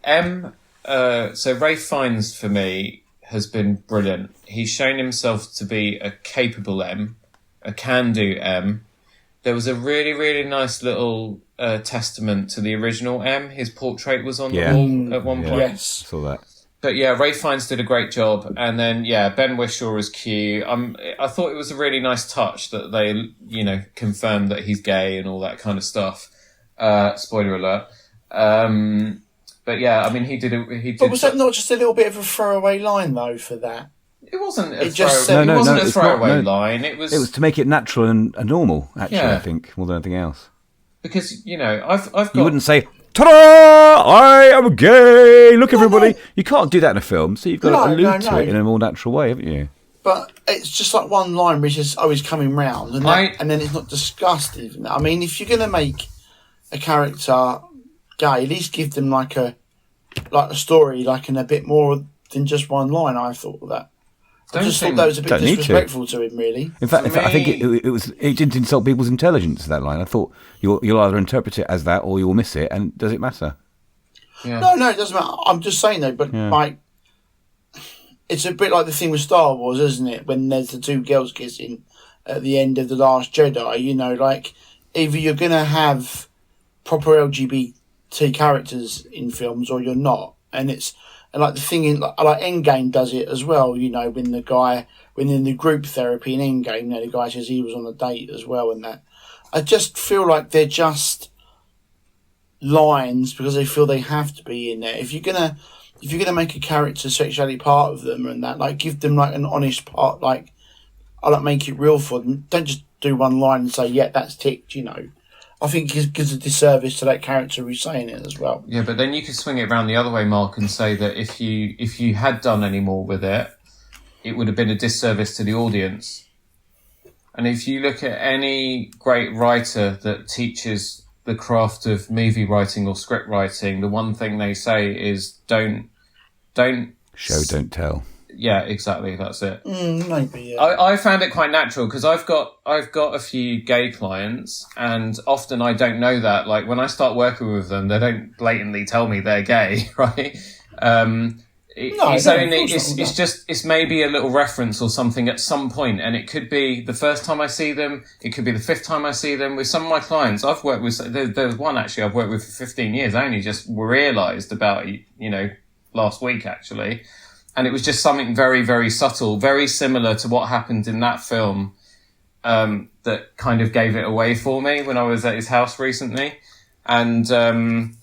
Ralph Fiennes, for me, has been brilliant. He's shown himself to be a capable M, a can-do M. There was a really, really nice little testament to the original M. His portrait was on the wall at one point. Yes. Saw that. But yeah, Ralph Fiennes did a great job. And then, Ben Whishaw as Q. I thought it was a really nice touch that they, confirmed that he's gay and all that kind of stuff. Spoiler alert. But yeah, he did. But was that not just a little bit of a throwaway line though for that? It wasn't a throwaway line. It was to make it natural and normal. Actually, I think more than anything else. Because I've got. You wouldn't say, "Ta-da! I am gay. Look, everybody." You can't do that in a film, so you've got to allude to it in a more natural way, haven't you? But it's just like one line which is always coming round, and then it's not discussed even. If you're going to make a character gay, at least give them like a story, in a bit more than just one line. I thought that. I just thought that was a bit disrespectful to him, really. In fact, I think it didn't insult people's intelligence, that line. I thought you'll either interpret it as that or you'll miss it, and does it matter? Yeah. No, it doesn't matter. I'm just saying though, but it's a bit like the thing with Star Wars, isn't it? When there's the two girls kissing, at the end of The Last Jedi. You know, like, either you're going to have proper LGBT characters in films or you're not. And like the thing in, like Endgame does it as well, you know, when in the group therapy in Endgame, you know, the guy says he was on a date as well and that. I just feel like they're just lines because they feel they have to be in there. If you're gonna make a character sexuality part of them and that, like, give them like an honest part, like, I don't make it real for them. Don't just do one line and say, yeah, that's ticked, you know. I think it gives a disservice to that character who's saying it as well. Yeah, but then you could swing it around the other way, Mark, and say that if you had done any more with it, it would have been a disservice to the audience. And if you look at any great writer that teaches the craft of movie writing or script writing, the one thing they say is don't show, don't tell. Yeah, exactly. That's it. Maybe. Yeah. I found it quite natural because I've got a few gay clients, and often I don't know that. Like, when I start working with them, they don't blatantly tell me they're gay, right? It's maybe a little reference or something at some point, and it could be the first time I see them, it could be the fifth time I see them. With some of my clients, I've worked with. There's one actually I've worked with for 15 years. I only just realised about last week actually. And it was just something very, very subtle, very similar to what happened in that film, that kind of gave it away for me when I was at his house recently. And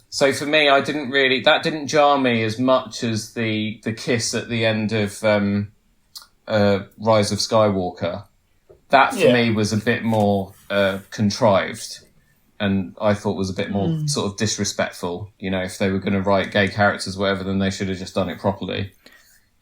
so for me, that didn't jar me as much as the kiss at the end of Rise of Skywalker. That for me was a bit more contrived, and I thought was a bit more sort of disrespectful. You know, if they were going to write gay characters, whatever, then they should have just done it properly.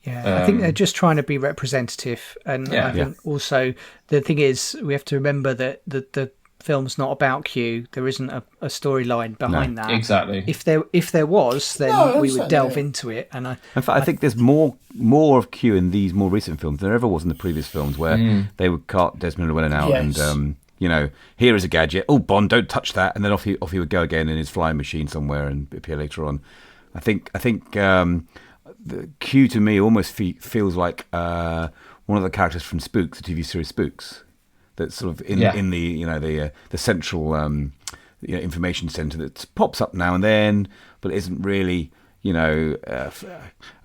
Yeah, I think they're just trying to be representative. And I think also the thing is, we have to remember that the film's not about Q. There isn't a storyline behind that. Exactly. If there was, then we would delve into it. And in fact, I think there's more of Q in these more recent films than there ever was in the previous films, where they would cart Desmond Llewellyn out and here is a gadget. Oh, Bond, don't touch that, and then off he would go again in his flying machine somewhere and appear later on. I think the Q to me almost feels like one of the characters from Spooks, the TV series Spooks, that's sort of in the central information centre that pops up now and then, but isn't really a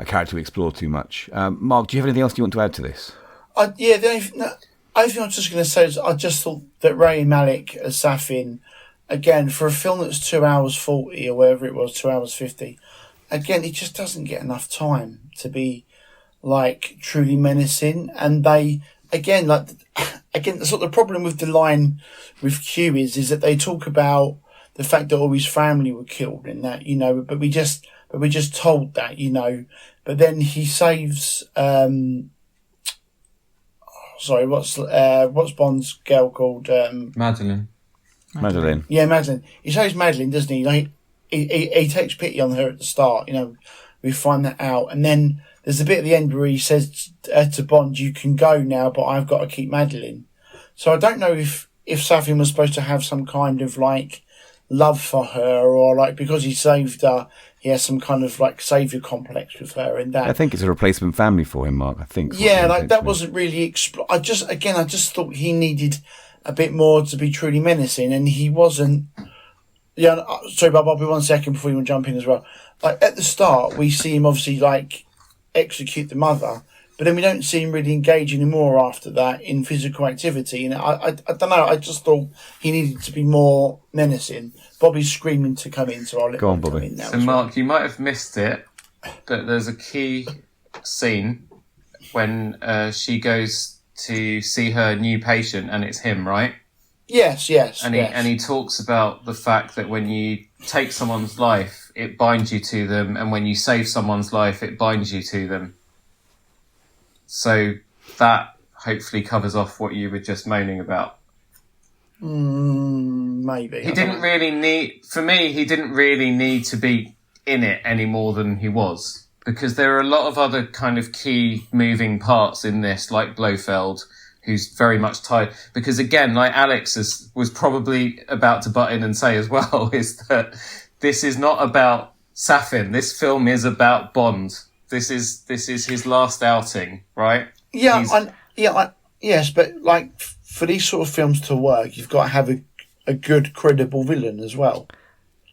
character we explore too much. Mark, do you have anything else you want to add to this? The only thing I was just going to say is I just thought that Rami Malek as Safin, again, for a film that's 2 hours 40 or whatever it was, 2 hours 50. Again, he just doesn't get enough time to be, like, truly menacing. And the sort of the problem with the line with Q is that they talk about the fact that all his family were killed in that, but we're just told that, But then he saves, what's Bond's girl called? Madeline. Yeah, Madeline. He saves Madeline, doesn't he? Like, he takes pity on her at the start, we find that out. And then there's a bit at the end where he says to Bond, you can go now, but I've got to keep Madeline. So I don't know if Safin was supposed to have some kind of, like, love for her, or, like, because he saved her, he has some kind of, like, saviour complex with her. And that, I think it's a replacement family for him, Mark. I think. Yeah, like, that wasn't really I just thought he needed a bit more to be truly menacing, and he wasn't. Yeah, sorry, Bob, I'll be 1 second before you jump in as well. Like, at the start, we see him obviously, like, execute the mother, but then we don't see him really engage anymore after that in physical activity. And I don't know, I just thought he needed to be more menacing. Bobby's screaming to come in, so I'll let him come in now. So, Mark, you might have missed it, but there's a key scene when she goes to see her new patient, and it's him, right? Yes. And he talks about the fact that when you take someone's life, it binds you to them, and when you save someone's life, it binds you to them. So that hopefully covers off what you were just moaning about. Maybe. He didn't really need to be in it any more than he was, because there are a lot of other kind of key moving parts in this, like Blofeld, who's very much tied, because again, like Alex was probably about to butt in and say as well, is that this is not about Safin. This film is about Bond. This is his last outing, right? Yeah, yes, but like for these sort of films to work, you've got to have a good, credible villain as well.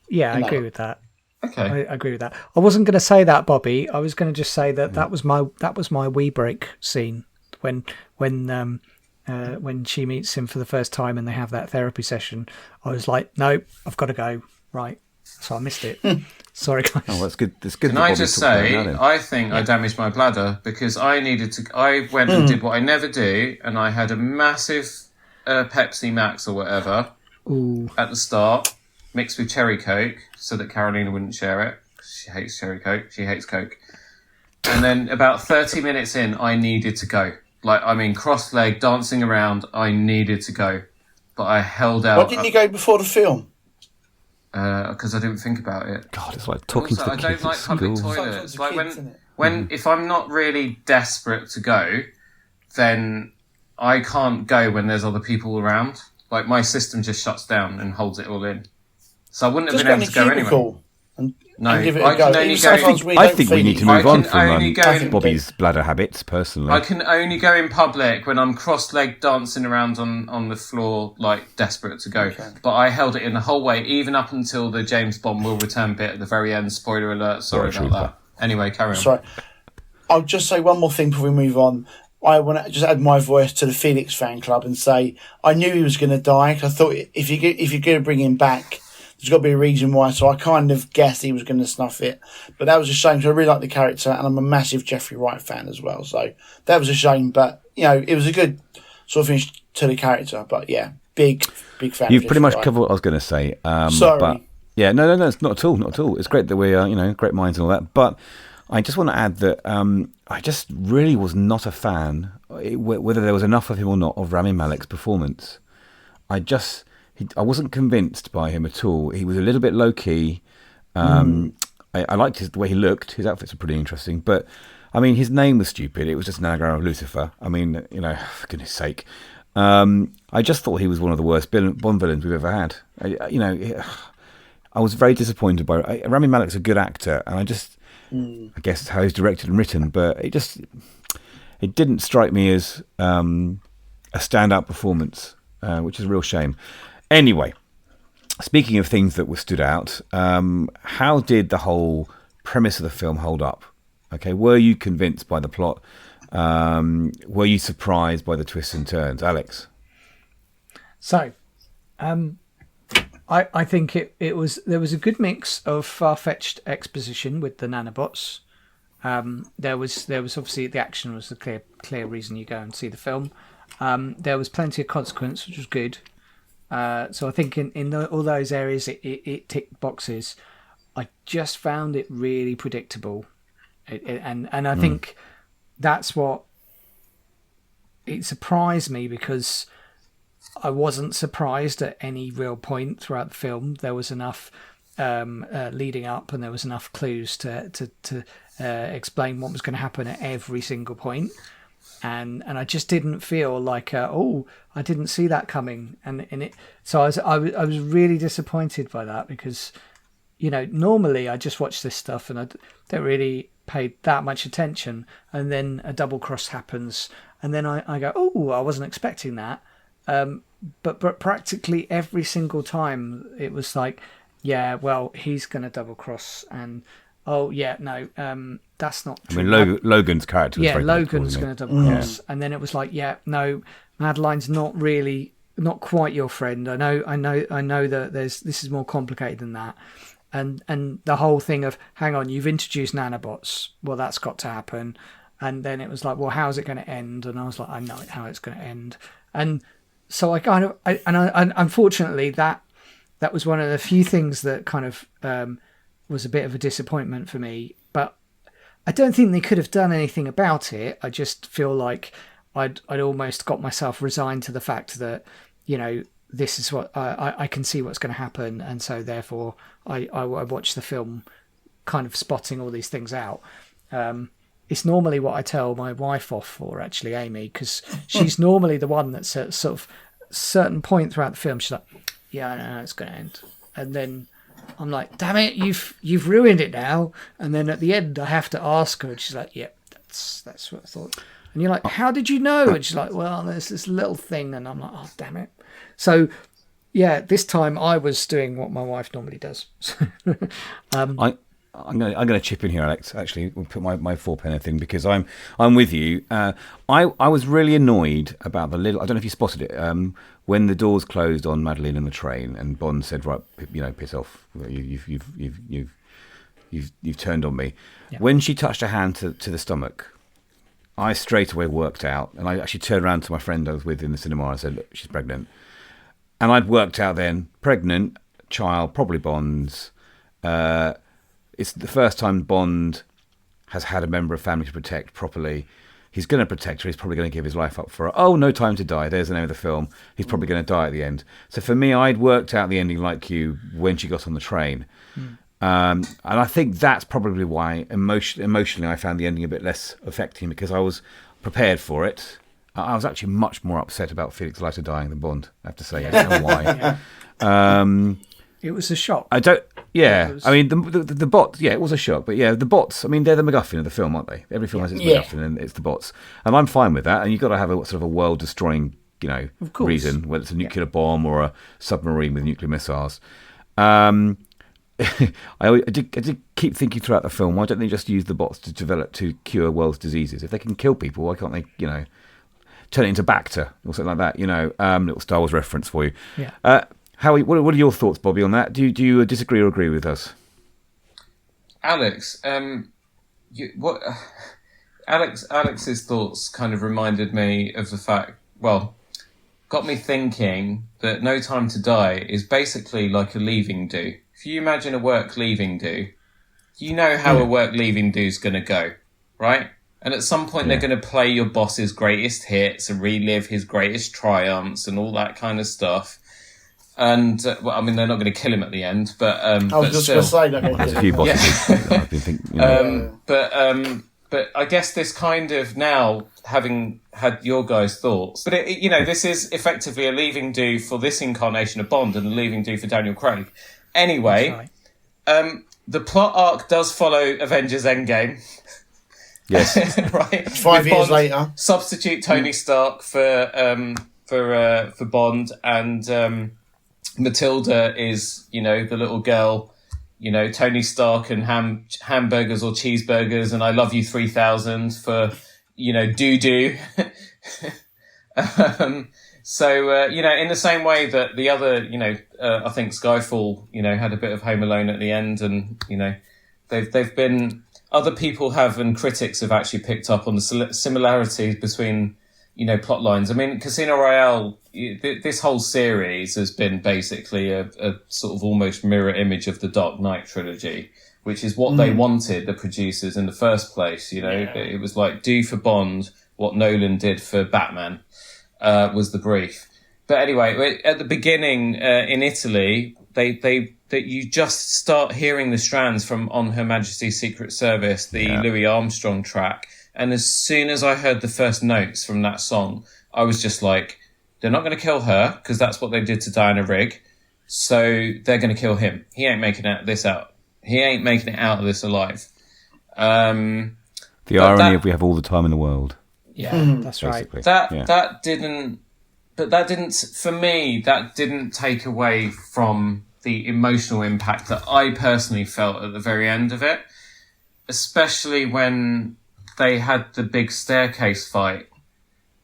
Yeah, I agree with that. Okay. I agree with that. I wasn't going to say that, Bobby. I was going to just say that was my wee break scene when she meets him for the first time and they have that therapy session. I was like, no, I've got to go. Right. So I missed it. Sorry, guys. Oh, that's good. That's good. Can I just say, I think I damaged my bladder because I went and did what I never do, and I had a massive Pepsi Max or whatever at the start, mixed with cherry Coke, so that Carolina wouldn't share it. She hates cherry Coke. She hates Coke. And then about 30 minutes in, I needed to go. Cross-legged, dancing around, I needed to go. But I held out. Why didn't you go before the film? Because I didn't think about it. God, it's like talking also, to the kids I don't like public school. toilets. Like when if I'm not really desperate to go, then I can't go when there's other people around. Like my system just shuts down and holds it all in. So I wouldn't have been able to go anyway. No, give it I a go. can only go. I think we need to move on from in Bobby's bladder habits, personally. I can only go in public when I'm cross-legged dancing around on the floor, like desperate to go. Okay. But I held it in the whole way, even up until the James Bond will return bit at the very end. Spoiler alert. Sorry about that. Anyway, carry on. Sorry. I'll just say one more thing before we move on. I want to just add my voice to the Felix fan club and say I knew he was going to die. Cause I thought if you're going to bring him back, there's got to be a reason why. So I kind of guessed he was going to snuff it. But that was a shame. So I really like the character, and I'm a massive Jeffrey Wright fan as well. So that was a shame. But, it was a good sort of finish to the character. But, yeah, big fan. You've pretty much covered what I was going to say. Sorry. But, yeah, no, it's not at all. Not at all. It's great that we are, great minds and all that. But I just want to add that I just really was not a fan, whether there was enough of him or not, of Rami Malek's performance. I wasn't convinced by him at all. He was a little bit low key. I liked the way he looked. His outfits were pretty interesting. But, his name was stupid. It was just an anagram of Lucifer. For goodness sake. I just thought he was one of the worst Bond villains we've ever had. I was very disappointed by Rami Malek's a good actor, and I guess it's how he's directed and written, but it didn't strike me as a standout performance, which is a real shame. Anyway, speaking of things that were stood out, how did the whole premise of the film hold up? Okay, were you convinced by the plot? Were you surprised by the twists and turns, Alex? So, I think there was a good mix of far-fetched exposition with the nanobots. There was obviously the action was the clear reason you go and see the film. There was plenty of consequence, which was good. So I think in all those areas it ticked boxes. I just found it really predictable, and I think that's what it surprised me, because I wasn't surprised at any real point throughout the film. There was enough leading up, and there was enough clues to explain what was going to happen at every single point. And I just didn't feel like I didn't see that coming, so I was really disappointed by that, because normally I just watch this stuff and I don't really pay that much attention, and then a double cross happens, and then I go, I wasn't expecting that, but practically every single time it was like, yeah, well, he's going to double cross, and that's not true. Logan's character was very Logan's going to double cross. And then it was like, no, Madeline's not quite your friend. I know that this is more complicated than that. And the whole thing of, hang on, you've introduced nanobots. Well, that's got to happen. And then it was like, well, how's it going to end? And I was like, I know how it's going to end. And so I unfortunately that was one of the few things that kind of was a bit of a disappointment for me, but I don't think they could have done anything about it. I just feel like I'd almost got myself resigned to the fact that, this is what I can see what's going to happen, and so therefore I watch the film kind of spotting all these things out. It's normally what I tell my wife off for, actually, Amy, because she's normally the one that's at sort of certain point throughout the film, she's like, yeah, I know it's going to end, and then I'm like, damn it, you've ruined it now. And then at the end, I have to ask her, and she's like, yep, that's what I thought. And you're like, how did you know? And she's like, well, there's this little thing. And I'm like, oh, damn it. So, yeah, this time I was doing what my wife normally does. I'm going to chip in here, Alex. Actually, we'll put my four-penny thing because I'm with you. I was really annoyed about the little. I don't know if you spotted it when the doors closed on Madeline and the train, and Bond said, "Right, piss off. You've turned on me." Yeah. When she touched her hand to the stomach, I straight away worked out, and I actually turned around to my friend I was with in the cinema. I said, "Look, she's pregnant," and I'd worked out then, pregnant, child, probably Bond's. It's the first time Bond has had a member of family to protect properly. He's going to protect her. He's probably going to give his life up for her. Oh, No Time to Die. There's the name of the film. He's probably going to die at the end. So for me, I'd worked out the ending like you when she got on the train. And I think that's probably why emotionally I found the ending a bit less affecting because I was prepared for it. I was actually much more upset about Felix Leiter dying than Bond, I have to say. I don't know why. It was a shock. Yeah, I mean, the bots, it was a shock. But yeah, the bots, I mean, they're the MacGuffin of the film, aren't they? Every film has its MacGuffin and it's the bots. And I'm fine with that. And you've got to have a sort of a world-destroying, reason, whether it's a nuclear bomb or a submarine with nuclear missiles. I did keep thinking throughout the film, why don't they just use the bots to cure world's diseases? If they can kill people, why can't they, turn it into Bacter or something like that? Little Star Wars reference for you. Yeah. Howie, what are your thoughts, Bobby, on that? Do you disagree or agree with us? Alex, Alex's thoughts kind of reminded me of the fact, got me thinking that No Time to Die is basically like a leaving do. If you imagine a work leaving do, you know how a work leaving do is going to go, right? And at some point they're going to play your boss's greatest hits and relive his greatest triumphs and all that kind of stuff. And they're not going to kill him at the end, but I was just going to say that. There's a few bosses. I've been thinking, but I guess this kind of now having had your guys' thoughts, but this is effectively a leaving do for this incarnation of Bond and a leaving do for Daniel Craig. Anyway, the plot arc does follow Avengers Endgame. Yes, right. 5 years later, substitute Tony Stark for Bond and. Matilda is, the little girl, Tony Stark and hamburgers or cheeseburgers, and I love you 3000 for, doo-doo. So, in the same way that the other, I think Skyfall, had a bit of Home Alone at the end, and, they've been, other people have, and critics have actually picked up on the similarities between, plot lines. I mean, Casino Royale, this whole series has been basically a sort of almost mirror image of the Dark Knight trilogy, which is what they wanted, the producers, in the first place. It was like, do for Bond what Nolan did for Batman, was the brief. But anyway, at the beginning, in Italy, that you just start hearing the strands from On Her Majesty's Secret Service, the Louis Armstrong track. And as soon as I heard the first notes from that song, I was just like, they're not going to kill her because that's what they did to Diana Rigg. So they're going to kill him. He ain't making this out. He ain't making it out of this alive. The irony of we have all the time in the world. Yeah, that's basically. Right. That didn't for me, that didn't take away from the emotional impact that I personally felt at the very end of it, especially when they had the big staircase fight,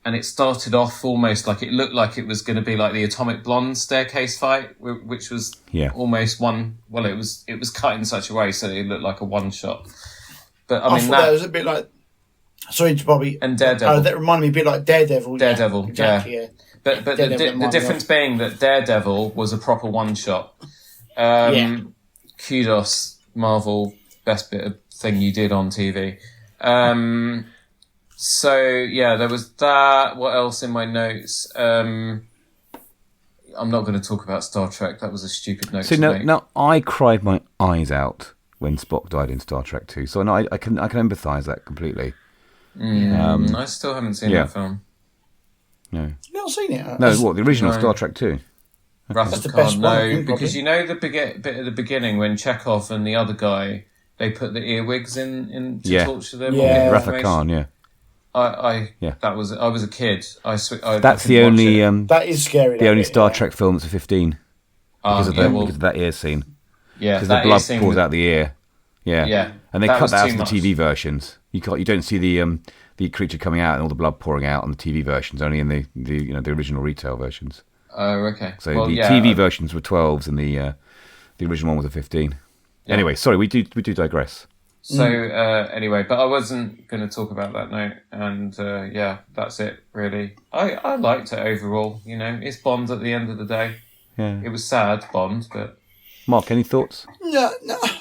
and it started off almost like it looked like it was going to be like the Atomic Blonde staircase fight, which was almost one. Well, it was cut in such a way so that it looked like a one shot. But I mean, that was a bit like. Sorry, Bobby. And Daredevil. That reminded me a bit like Daredevil. Daredevil, exactly, yeah. But the difference being that Daredevil was a proper one shot. Kudos, Marvel, best bit of thing you did on TV. So there was that. What else in my notes? I'm not going to talk about Star Trek. That was a stupid note. No, I cried my eyes out when Spock died in Star Trek 2. So no, I can empathise that completely. I still haven't seen that film. No, you've not seen it? No, what, the original Star Trek 2? Wrath of Khan, no, because you know the bit at the beginning when Chekhov and the other guy, they put the earwigs in to torture them. Yeah, Wrath of Khan, yeah. Yeah. I was a kid. That's the only that is scary. the only bit, Star Trek film that's a 15 because of that ear scene. Yeah, Because the blood pours out the ear. Yeah. Yeah, And they that cut was that out too of the much. TV versions. You don't see the creature coming out and all the blood pouring out on the TV versions. Only in the original retail versions. Oh, okay. So well, the yeah, TV versions were 12s and the original one was a 15. Yeah. Anyway, sorry, we do digress. So anyway, but I wasn't going to talk about that note, and yeah, that's it really. I liked it overall. It's Bond at the end of the day. Yeah. It was sad, Bond, but Mark, any thoughts? No,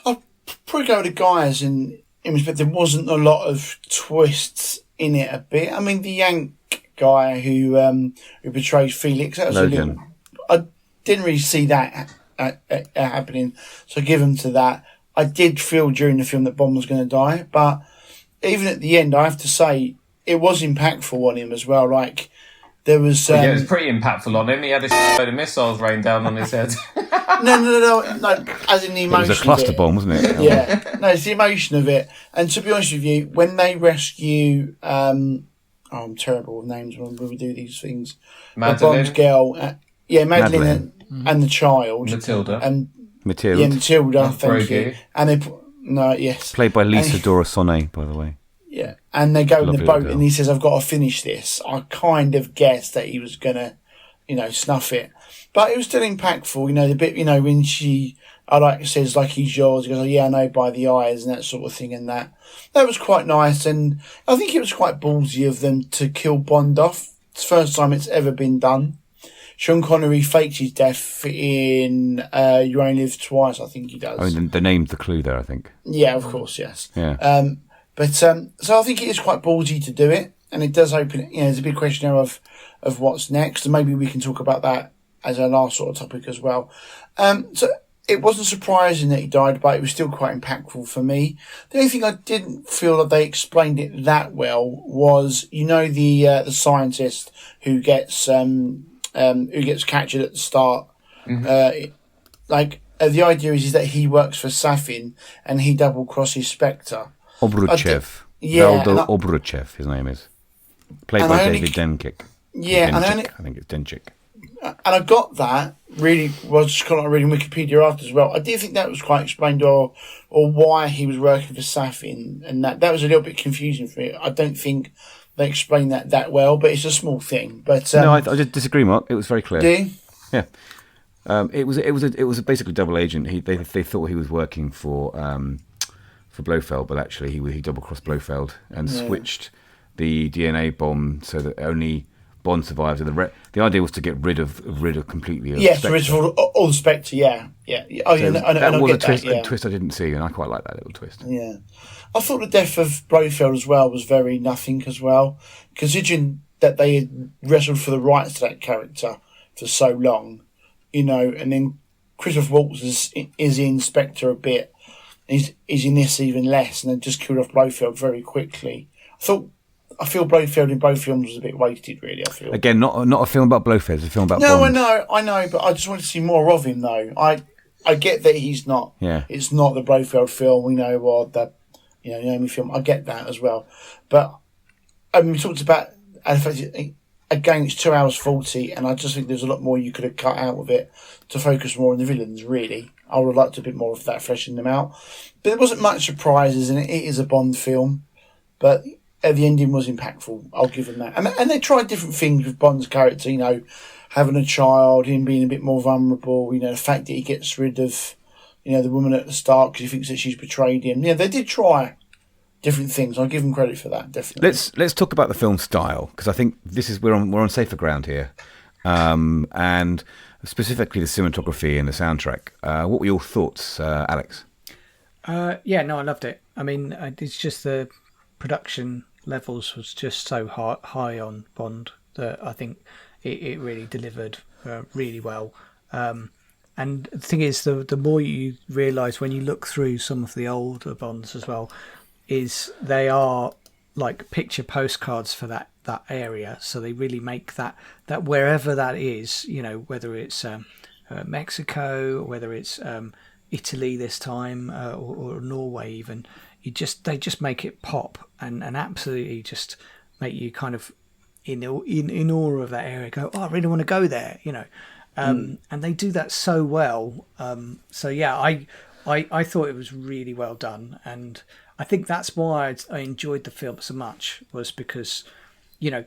I'll probably go with the guys in respect. There wasn't a lot of twists in it. A bit. I mean, the Yank guy who betrayed Felix. That was Logan. a little. I didn't really see that happening, so I give him to that. I did feel during the film that Bond was going to die, but even at the end, I have to say it was impactful on him as well. Like there was. yeah, it was pretty impactful on him. He had a load of missiles rain down on his head. No. As in the It emotion. was a cluster of it. bomb, wasn't it? Yeah, no, it's the emotion of it. And to be honest with you, when they rescue, I'm terrible with names when we do these things. Madeline. The Bond girl, Madeline. And the child, Matilda. and Matilda. yeah, Matilda. Thank Grogu. you. And yes, Played by Lisa And- Dorasone, by the way. yeah, and they go in the Lovely boat, little girl. and he says, "I've got to finish this." I kind of guessed that he was gonna, snuff it, but it was still impactful. The bit, when she, says like he's yours. He goes, "Oh, yeah, I know by the eyes," and that sort of thing, and that was quite nice. And I think it was quite ballsy of them to kill Bond off. It's the first time it's ever been done. Sean Connery faked his death in You Only Live Twice. I think he does. I mean, the name's the clue there, I think. Yeah, of course, yes. Yeah. So I think it is quite ballsy to do it, and it does open. There's a big question now of what's next, and maybe we can talk about that as our last sort of topic as well. So it wasn't surprising that he died, but it was still quite impactful for me. The only thing I didn't feel that they explained it that well was, the scientist who gets captured at the start. The idea is that he works for Safin and he double crosses Spectre. Obruchev. Yeah, Veldo Obruchev, his name is. Played and by I only- David Denkik. Yeah, and I think it's Denchik. I got that really was just kind of reading Wikipedia after as well. I did think that was quite explained or why he was working for Safin, and that was a little bit confusing for me. I don't think they explained that well, but it's a small thing. But No, I just disagree, Mark. It was very clear. do you? Yeah. It was a basically double agent. They thought he was working for Blofeld, but actually he double crossed Blofeld and switched the DNA bomb so that only Bond survives. And the idea was to get rid of completely. Yes, Spectre. rid of all the Spectre. Yeah. Oh, So yeah, that was a a twist I didn't see, and I quite like that little twist. Yeah. I thought the death of Blofeld as well was very nothing as well, considering that they had wrestled for the rights to that character for so long, and then Christopher Waltz is in Spectre a bit, he's in this even less, and then just killed off Blofeld very quickly. I feel Blofeld in both films was a bit wasted, really. I feel Again, not a film about Blofeld, it's a film about no, Bond. I know, but I just want to see more of him though. I get that he's not. Yeah. It's not the Blofeld film, or the Naomi film. I get that as well, but we talked about. Again, it's 2 hours 40, and I just think there's a lot more you could have cut out of it to focus more on the villains. Really, I would have liked a bit more of that, freshen them out. But there wasn't much surprises, and it is a Bond film. But the ending was impactful. I'll give them that. And they tried different things with Bond's character. Having a child, him being a bit more vulnerable. The fact that he gets rid of, the woman at the start because he thinks that she's betrayed him. Yeah, they did try different things. I'll give them credit for that, definitely. Let's talk about the film style, because I think we're on safer ground here, and specifically the cinematography and the soundtrack. What were your thoughts, Alex? Yeah, no, I loved it. I mean, it's just the production levels was just so high on Bond that I think it really delivered really well. And the thing is, the more you realise when you look through some of the older Bonds as well, is they are like picture postcards for that area. So they really make that wherever that is, whether it's Mexico, whether it's Italy this time, or Norway even, they just make it pop and absolutely just make you kind of in awe of that area. Go, oh, I really want to go there, and they do that so well. So yeah, I thought it was really well done, and I think that's why I enjoyed the film so much, was because, I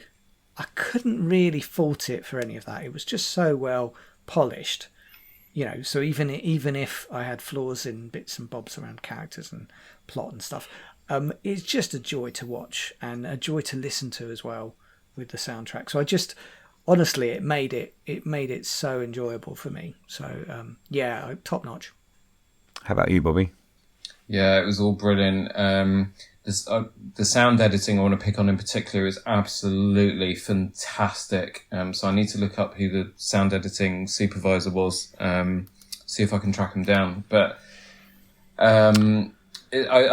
couldn't really fault it for any of that. It was just so well polished, so even if I had flaws in bits and bobs around characters and plot and stuff, it's just a joy to watch and a joy to listen to as well with the soundtrack. So I just, honestly, it made it so enjoyable for me. So yeah, top notch. How about you, Bobby? Yeah, it was all brilliant. The sound editing I want to pick on in particular is absolutely fantastic. So I need to look up who the sound editing supervisor was, see if I can track him down. But I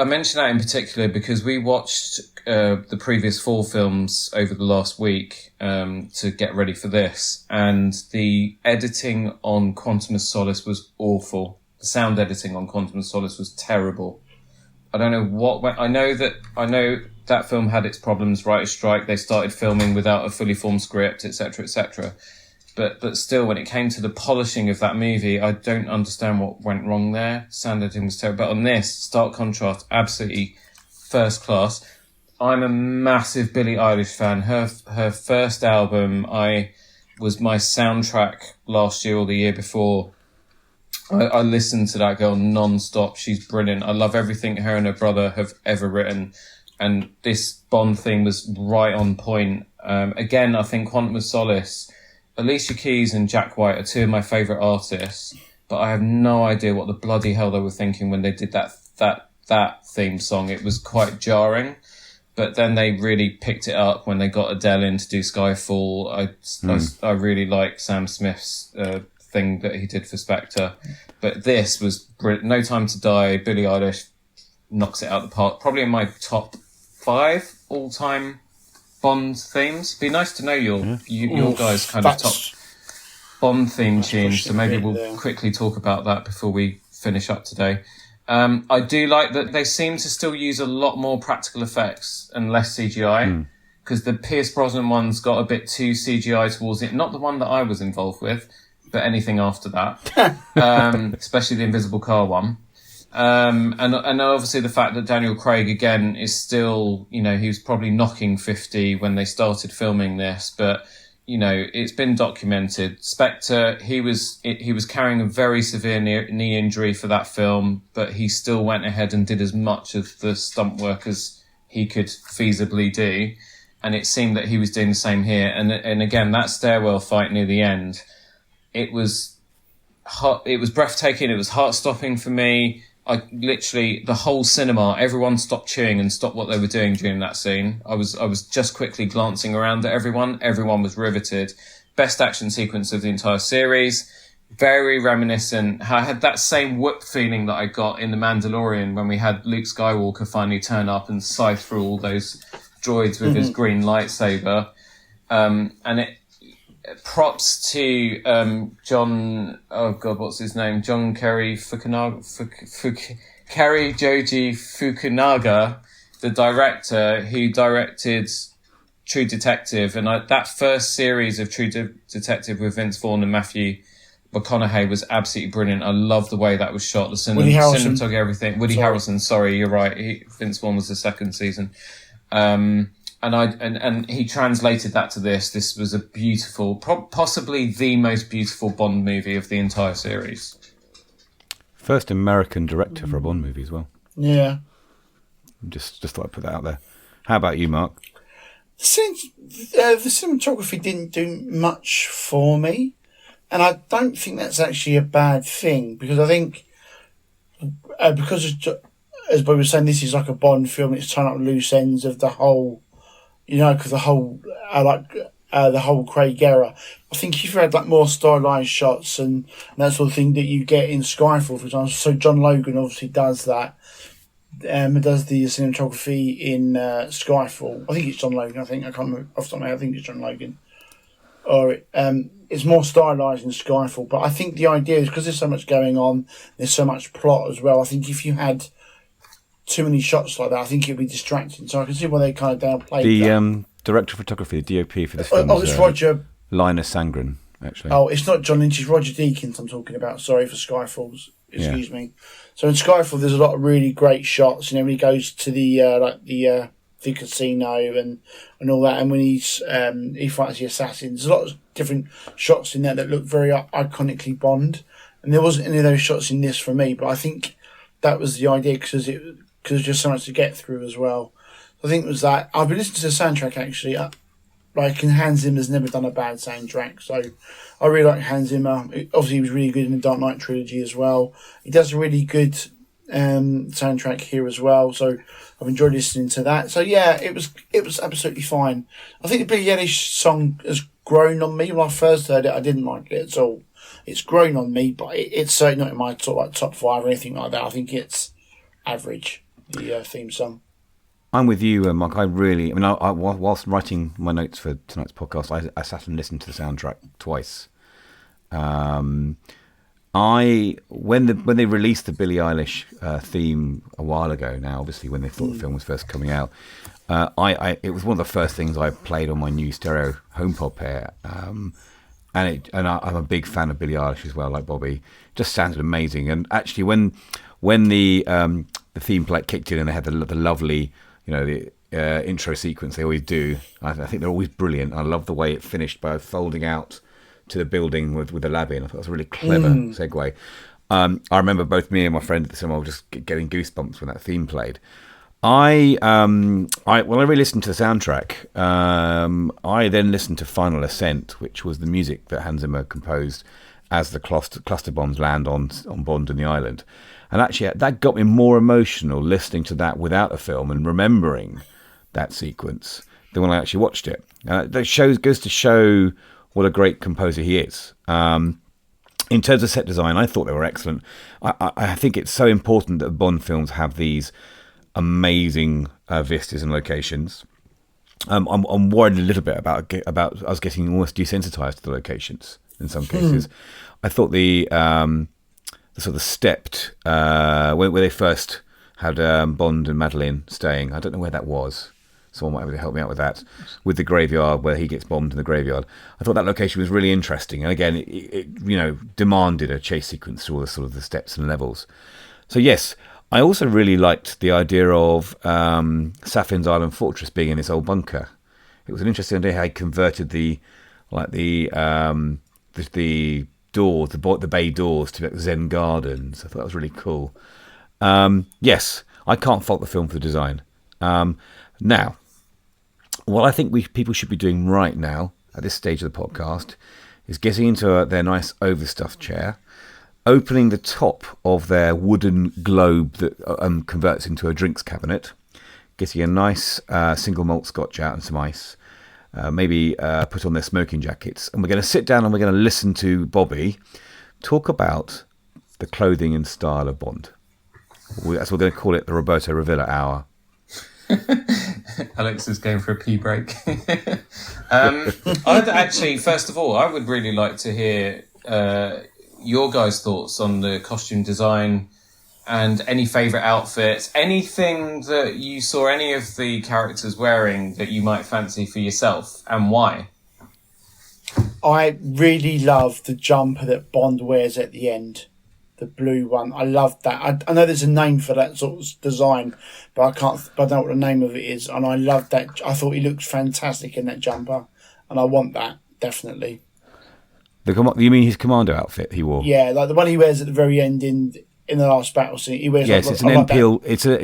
mention that in particular because we watched the previous 4 films over the last week to get ready for this, and the editing on Quantum of Solace was awful. The sound editing on Quantum of Solace was terrible. I don't know what went. I know that film had its problems. Writer's strike. They started filming without a fully formed script, etc., etc. But still, when it came to the polishing of that movie, I don't understand what went wrong there. Sound editing was terrible. But on this, stark contrast, absolutely first class. I'm a massive Billie Eilish fan. Her first album, was my soundtrack last year or the year before. I listened to that girl non-stop. She's brilliant. I love everything her and her brother have ever written. And this Bond theme was right on point. Again, I think Quantum of Solace, Alicia Keys and Jack White are 2 of my favourite artists, but I have no idea what the bloody hell they were thinking when they did that theme song. It was quite jarring, but then they really picked it up when they got Adele in to do Skyfall. I really like Sam Smith's thing that he did for Spectre, but this was brilliant. No Time to Die, Billie Eilish knocks it out of the park. Probably in my top 5 all-time Bond themes. Be nice to know your guys' kind of top Bond theme tunes, so maybe we'll quickly talk about that before we finish up today. I do like that they seem to still use a lot more practical effects and less CGI, because the Pierce Brosnan one's got a bit too CGI towards it. Not the one that I was involved with, but anything after that, especially the Invisible Car one. And obviously the fact that Daniel Craig again is still, he was probably knocking 50 when they started filming this, but it's been documented. Spectre, he was carrying a very severe knee injury for that film, but he still went ahead and did as much of the stunt work as he could feasibly do, and it seemed that he was doing the same here. And again, that stairwell fight near the end, it was breathtaking. It was heart-stopping for me. I literally, the whole cinema, everyone stopped cheering and stopped what they were doing during that scene. I was just quickly glancing around at everyone. Everyone was riveted. Best action sequence of the entire series. Very reminiscent. I had that same whoop feeling that I got in The Mandalorian when we had Luke Skywalker finally turn up and scythe through all those droids with his green lightsaber. And it, props to John. Oh God, what's his name? John Kerry Kerry Joji Fukunaga, the director who directed True Detective, and that first series of True Detective with Vince Vaughn and Matthew McConaughey was absolutely brilliant. I love the way that was shot, the cinematography, everything. Woody Harrelson, sorry, you're right. Vince Vaughn was the second season. And he translated that to this. This was a beautiful, possibly the most beautiful Bond movie of the entire series. First American director for a Bond movie as well. Yeah. Just thought I'd put that out there. How about you, Mark? The cinematography didn't do much for me, and I don't think that's actually a bad thing, because I think because as Bob was saying, this is like a Bond film. It's tying up loose ends of the whole. Because the whole, the whole Craig era. I think if you had more stylized shots and that sort of thing that you get in Skyfall, for example. So John Logan obviously does that. Does the cinematography in Skyfall. I think it's John Logan. I can't remember off the top of my head. I think it's John Logan. Or it's more stylized in Skyfall. But I think the idea is because there's so much going on, there's so much plot as well. I think if you had too many shots like that, I think it'd be distracting. So I can see why they kind of downplayed that. director of photography, the DOP for this film. It's Roger. Linus Sandgren, actually. Oh, it's not John Lynch. It's Roger Deakins I'm talking about. Sorry for Skyfalls. Excuse me. So in Skyfall, there's a lot of really great shots. You know, when he goes to the casino and all that, and when he fights the assassins, there's a lot of different shots in there that look very iconically Bond. And there wasn't any of those shots in this for me, but I think that was the idea because there's just so much to get through as well. I think it was that. I've been listening to the soundtrack actually. Hans Zimmer's never done a bad soundtrack, so I really like Hans Zimmer. Obviously, he was really good in the Dark Knight trilogy as well. He does a really good soundtrack here as well, so I've enjoyed listening to that. So yeah, it was absolutely fine. I think the Billie Eilish song has grown on me. When I first heard it, I didn't like it at all. It's grown on me, but it's certainly not in my top 5 or anything like that. I think it's average, the theme song. I'm with you, Mark. I whilst writing my notes for tonight's podcast, I sat and listened to the soundtrack twice. When they released the Billie Eilish theme a while ago, now obviously when they thought the film was first coming out, it was one of the first things I played on my new stereo HomePod pair, and I'm a big fan of Billie Eilish as well, like Bobby. It just sounded amazing, and actually when the theme play kicked in and they had the lovely, the intro sequence they always do. I think they're always brilliant. I love the way it finished by folding out to the building with the lab in. I thought it was a really clever segue. I remember both me and my friend at the cinema were just getting goosebumps when that theme played. When I re-listened to the soundtrack, I then listened to Final Ascent, which was the music that Hans Zimmer composed as the cluster bombs land on Bond and the island. And actually, that got me more emotional listening to that without a film and remembering that sequence than when I actually watched it. That goes to show what a great composer he is. In terms of set design, I thought they were excellent. I think it's so important that Bond films have these amazing vistas and locations. I'm worried a little bit about us getting almost desensitized to the locations in some cases. I thought the sort of stepped where they first had Bond and Madeleine staying. I don't know where that was. Someone might be able to help me out with that. With the graveyard where he gets bombed in the graveyard, I thought that location was really interesting. And again, it demanded a chase sequence through all the sort of the steps and levels. So yes, I also really liked the idea of Safin's Island Fortress being in this old bunker. It was an interesting idea how he converted the doors, the bay doors, to Zen gardens. I thought that was really cool. Yes, I can't fault the film for the design. Now, what I think people should be doing right now at this stage of the podcast is getting into their nice overstuffed chair, opening the top of their wooden globe that converts into a drinks cabinet, getting a nice single malt scotch out and some ice, maybe put on their smoking jackets, and we're going to sit down and we're going to listen to Bobby talk about the clothing and style of Bond. That's what we're going to call it, the Roberto Revilla Hour. Alex is going for a pee break. I'd actually, first of all, I would really like to hear your guys' thoughts on the costume design and any favourite outfits, anything that you saw any of the characters wearing that you might fancy for yourself, and why. I really love the jumper that Bond wears at the end. The blue one. I love that. I know there's a name for that sort of design, but I don't know what the name of it is. And I love that. I thought he looked fantastic in that jumper, and I want that, definitely. You mean his commando outfit he wore? Yeah, like the one he wears at the very end in the last battle scene. He wears. Yes, it's an Enpeel. It's a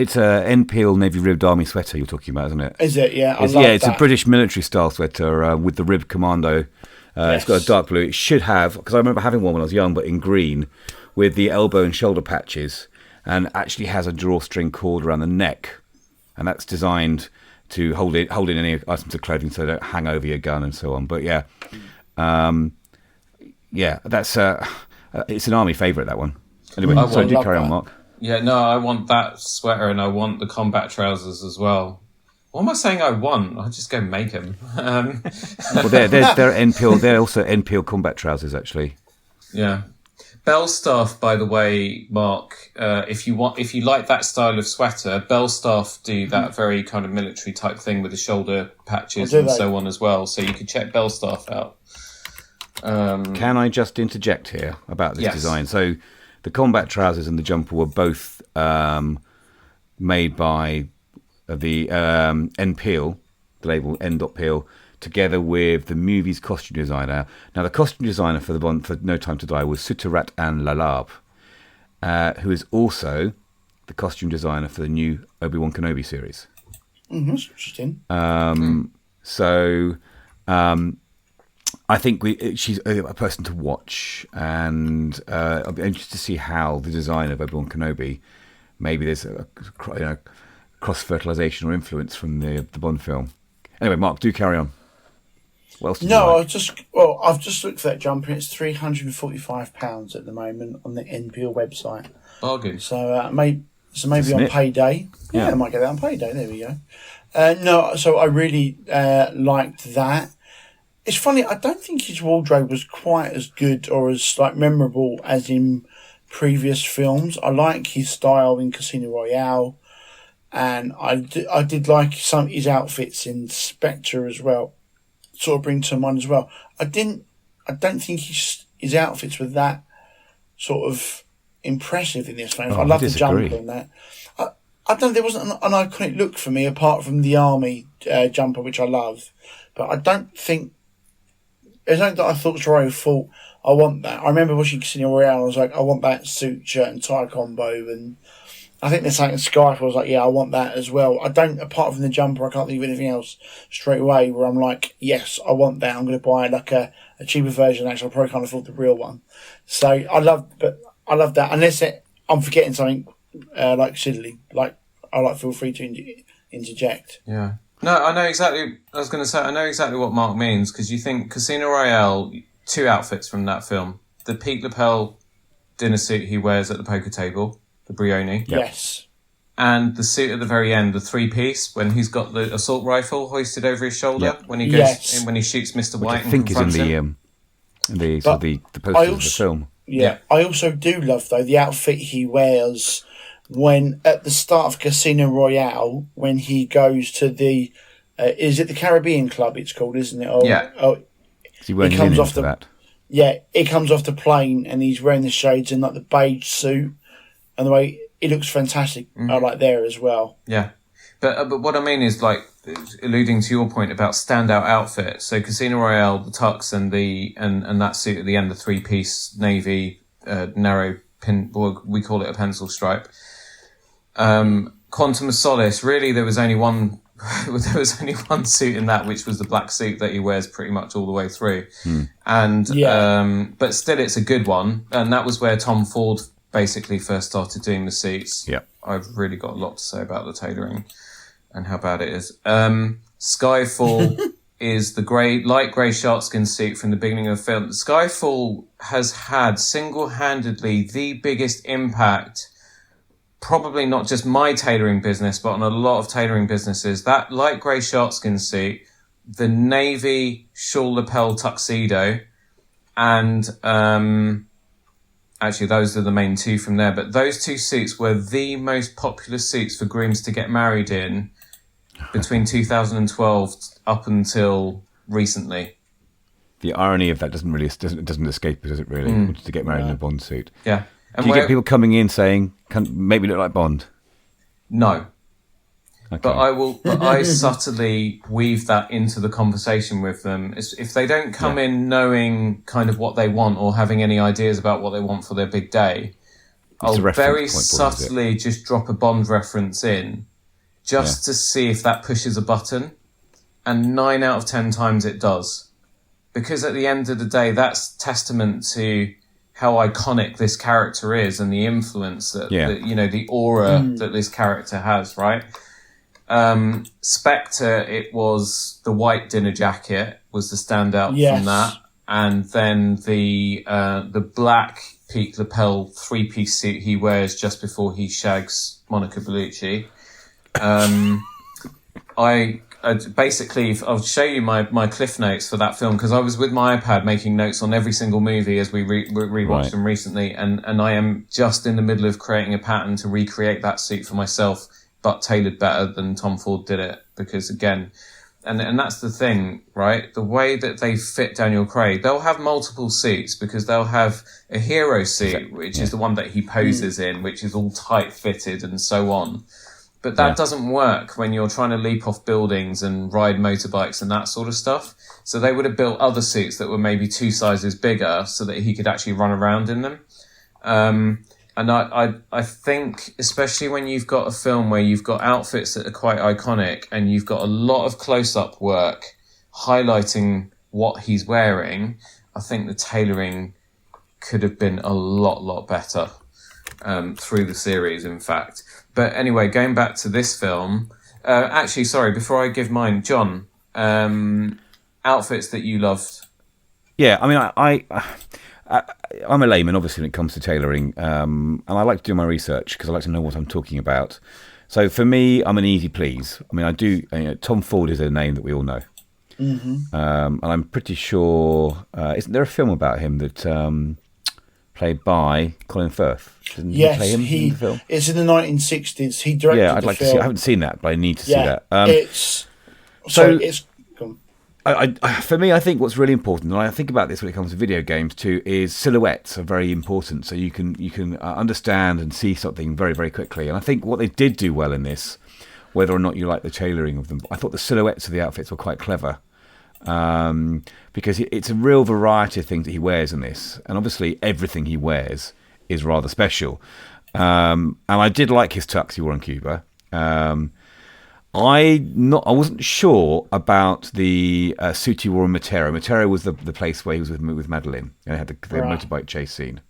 Enpeel navy ribbed army sweater you're talking about, isn't it? Is it? Yeah, it's a British military style sweater with the ribbed commando. Yes. It's got a dark blue. It should have, because I remember having one when I was young, but in green, with the elbow and shoulder patches, and actually has a drawstring cord around the neck, and that's designed to hold in any items of clothing so they don't hang over your gun and so on. But yeah, that's it's an army favourite, that one. Anyway, so do carry on, Mark. Yeah, no, I want that sweater and I want the combat trousers as well. What am I saying I want? I'll just go make them. Well, they're Enpeel. They're also Enpeel combat trousers, actually. Yeah. Belstaff, by the way, Mark, if you like that style of sweater, Belstaff do that very kind of military type thing with the shoulder patches and so on as well. So you could check Belstaff out. Can I just interject here about this design? So the combat trousers and the jumper were both made by the N-Peel, the label N.Peel, together with the movie's costume designer. Now, the costume designer for the Bond for No Time to Die was Sutarat and Lalab, who is also the costume designer for the new Obi-Wan Kenobi series. That's interesting. So I think she's a person to watch, and I'll be interested to see how the design of Obi-Wan Kenobi, maybe there's a cross-fertilization or influence from the Bond film. Anyway, Mark, do carry on. What else did you like? I've just looked for that jumper. It's £345 at the moment on the NPL website. Bargain. So maybe on payday. Yeah, I might get that on payday. There we go. So I really liked that. It's funny. I don't think his wardrobe was quite as good or as memorable as in previous films. I like his style in Casino Royale, and I did like some of his outfits in Spectre as well. Sort of bring to mind as well. I don't think his outfits were that sort of impressive in this film. I love the jumper and that. I don't. There wasn't an iconic look for me apart from the army jumper, which I love. But I don't think there's something that I thought thought I want that. I remember watching Casino Royale and I was like, I want that suit, shirt, and tie combo, and I think there's something in Skyfall. I was like, yeah, I want that as well. I don't, apart from the jumper, I can't think of anything else straight away where I'm like, yes, I want that. I'm going to buy like a cheaper version. Actually, I probably can't afford the real one. So I love that. Unless I'm forgetting something like Sidley, feel free to interject. Yeah. No, I know exactly. I was going to say, I know exactly what Mark means, because you think Casino Royale, 2 outfits from that film: the peak lapel dinner suit he wears at the poker table, the Brioni. Yes. And the suit at the very end, the 3-piece, when he's got the assault rifle hoisted over his shoulder when he goes when he shoots Mr. White. I think is in the posters of the film. Yeah, I also do love though the outfit he wears when at the start of Casino Royale, when he goes to the is it the Caribbean Club? It's called, isn't it? He comes off that. Yeah, he comes off the plane and he's wearing the shades and like the beige suit, and the way it looks fantastic. I like there as well. Yeah, but what I mean is like alluding to your point about standout outfit. So Casino Royale, the tux and and that suit at the end, the 3-piece navy narrow pin. We call it a pencil stripe. Quantum of Solace. Really, there was only one. There was only one suit in that, which was the black suit that he wears pretty much all the way through. And but still, it's a good one. And that was where Tom Ford basically first started doing the suits. Yeah, I've really got a lot to say about the tailoring and how bad it is. Skyfall is the light grey sharkskin suit from the beginning of the film. Skyfall has had single-handedly the biggest impact, probably not just my tailoring business, but on a lot of tailoring businesses. That light grey sharkskin suit, the navy shawl lapel tuxedo, and actually those are the main 2 from there. But those 2 suits were the most popular suits for grooms to get married in between 2012 up until recently. The irony of that doesn't escape us, does it really? To get married in a Bond suit. Yeah. And do you get people coming in saying, "Make me look like Bond"? No. Okay. But I subtly weave that into the conversation with them. If they don't come in knowing kind of what they want or having any ideas about what they want for their big day, I'll very subtly just drop a Bond reference in just to see if that pushes a button. And 9 out of 10 times it does. Because at the end of the day, that's testament to how iconic this character is and the influence that, the aura that this character has, right? Spectre, it was the white dinner jacket was the standout from that. And then the black peak lapel 3-piece suit he wears just before he shags Monica Bellucci. I basically, I'll show you my cliff notes for that film, because I was with my iPad making notes on every single movie as we rewatched them recently, and I am just in the middle of creating a pattern to recreate that suit for myself, but tailored better than Tom Ford did it, because again, and that's the thing, right? The way that they fit Daniel Craig, they'll have multiple suits, because they'll have a hero suit, which is the one that he poses in, which is all tight fitted and so on. But that doesn't work when you're trying to leap off buildings and ride motorbikes and that sort of stuff. So they would have built other suits that were maybe 2 sizes bigger so that he could actually run around in them. And I think, especially when you've got a film where you've got outfits that are quite iconic and you've got a lot of close-up work highlighting what he's wearing, I think the tailoring could have been a lot better through the series, in fact. But anyway, going back to this film, actually, sorry, before I give mine, John, outfits that you loved. Yeah, I mean, I'm a layman, obviously, when it comes to tailoring, and I like to do my research because I like to know what I'm talking about. So for me, I'm an easy please. I mean, I do. Tom Ford is a name that we all know, and I'm pretty sure. Isn't there a film about him that played by Colin Firth? Didn't yes, he play him in the film? It's in the 1960s. He directed. Yeah, I'd like to see. I haven't seen that, but I need to see that. It's for me, I think what's really important, and I think about this when it comes to video games too, is silhouettes are very important. So you can understand and see something very, very quickly. And I think what they did do well in this, whether or not you like the tailoring of them, I thought the silhouettes of the outfits were quite clever. Because it's a real variety of things that he wears in this. And obviously everything he wears is rather special. And I did like his tux he wore in Cuba. I wasn't sure about the suit he wore in Matera. Matera was the place where he was with Madeline, and had the motorbike chase scene.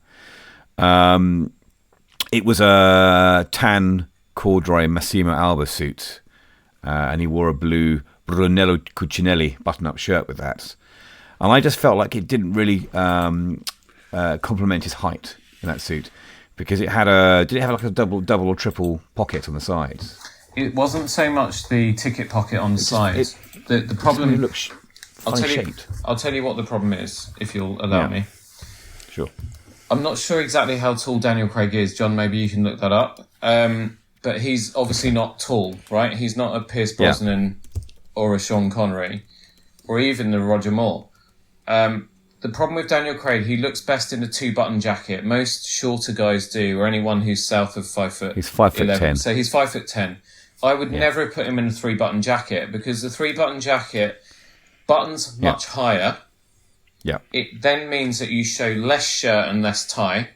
It was a tan corduroy Massimo Alba suit, and he wore a blue Brunello Cucinelli button-up shirt with that. And I just felt like it didn't really complement his height in that suit, because it had did it have like a double or triple pocket on the sides? It wasn't so much the ticket pocket on the side. The problem really looks shaped. I'll tell you what the problem is, if you'll allow me. Sure. I'm not sure exactly how tall Daniel Craig is, John. Maybe you can look that up. But he's obviously not tall, right? He's not a Pierce Brosnan or a Sean Connery, or even the Roger Moore. The problem with Daniel Craig, he looks best in a 2-button jacket. Most shorter guys do, or anyone who's south of 5 foot. He's 5'10". So he's 5'10". I would never put him in a 3-button jacket, because the 3-button jacket buttons much higher. Yeah. It then means that you show less shirt and less tie,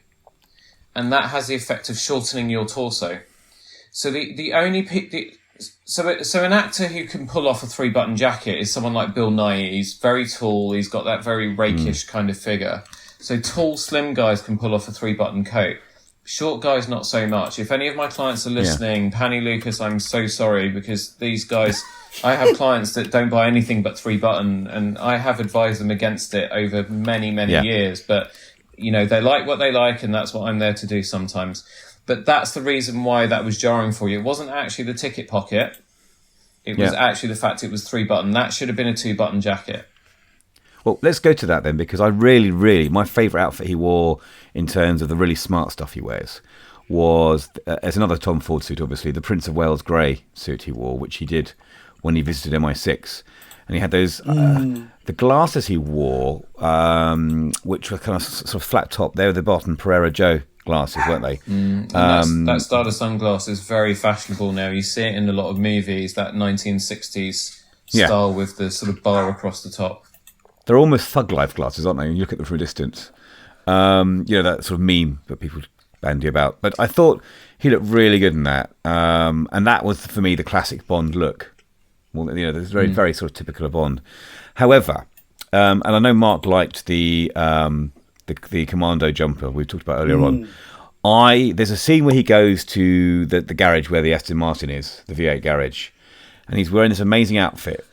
and that has the effect of shortening your torso. So So an actor who can pull off a 3-button jacket is someone like Bill Nighy. He's very tall. He's got that very rakish kind of figure. So tall, slim guys can pull off a 3-button coat. Short guys, not so much. If any of my clients are listening, Panny Lucas, I'm so sorry, because these guys, I have clients that don't buy anything but 3-button, and I have advised them against it over many, many years. But, they like what they like, and that's what I'm there to do sometimes. But that's the reason why that was jarring for you. It wasn't actually the ticket pocket. It was actually the fact it was 3-button. That should have been a 2-button jacket. Well, let's go to that then, because I really, my favourite outfit he wore in terms of the really smart stuff he wears was, as another Tom Ford suit, obviously, the Prince of Wales grey suit he wore, which he did when he visited MI6. And he had those, the glasses he wore, which were kind of sort of flat top. They were the Barton Pereira Joe glasses, weren't they? That style of sunglass is very fashionable now. You see it in a lot of movies, that 1960s style with the sort of bar across the top. They're almost thug life glasses, aren't they? You look at them from a distance. That sort of meme that people bandy about. But I thought he looked really good in that. And that was, for me, the classic Bond look. Well, this is very, very sort of typical of Bond. However, and I know Mark liked the commando jumper we talked about earlier on. There's a scene where he goes to the garage where the Aston Martin is, the V8 garage, and he's wearing this amazing outfit,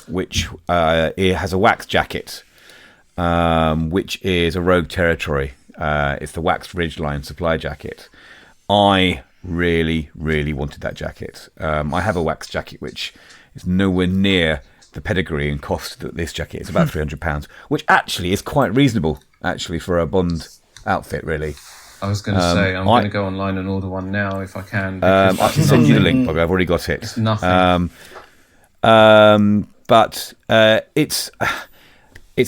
which it has a wax jacket, which is a Rogue Territory. It's the waxed Ridgeline supply jacket. I really, really wanted that jacket. I have a wax jacket which it's nowhere near the pedigree and cost that this jacket is. About £300, which actually is quite reasonable, actually, for a Bond outfit, really. I was going to say, I'm going to go online and order one now if I can. I can send you the link, Bobby. I've already got it. It's nothing. But it's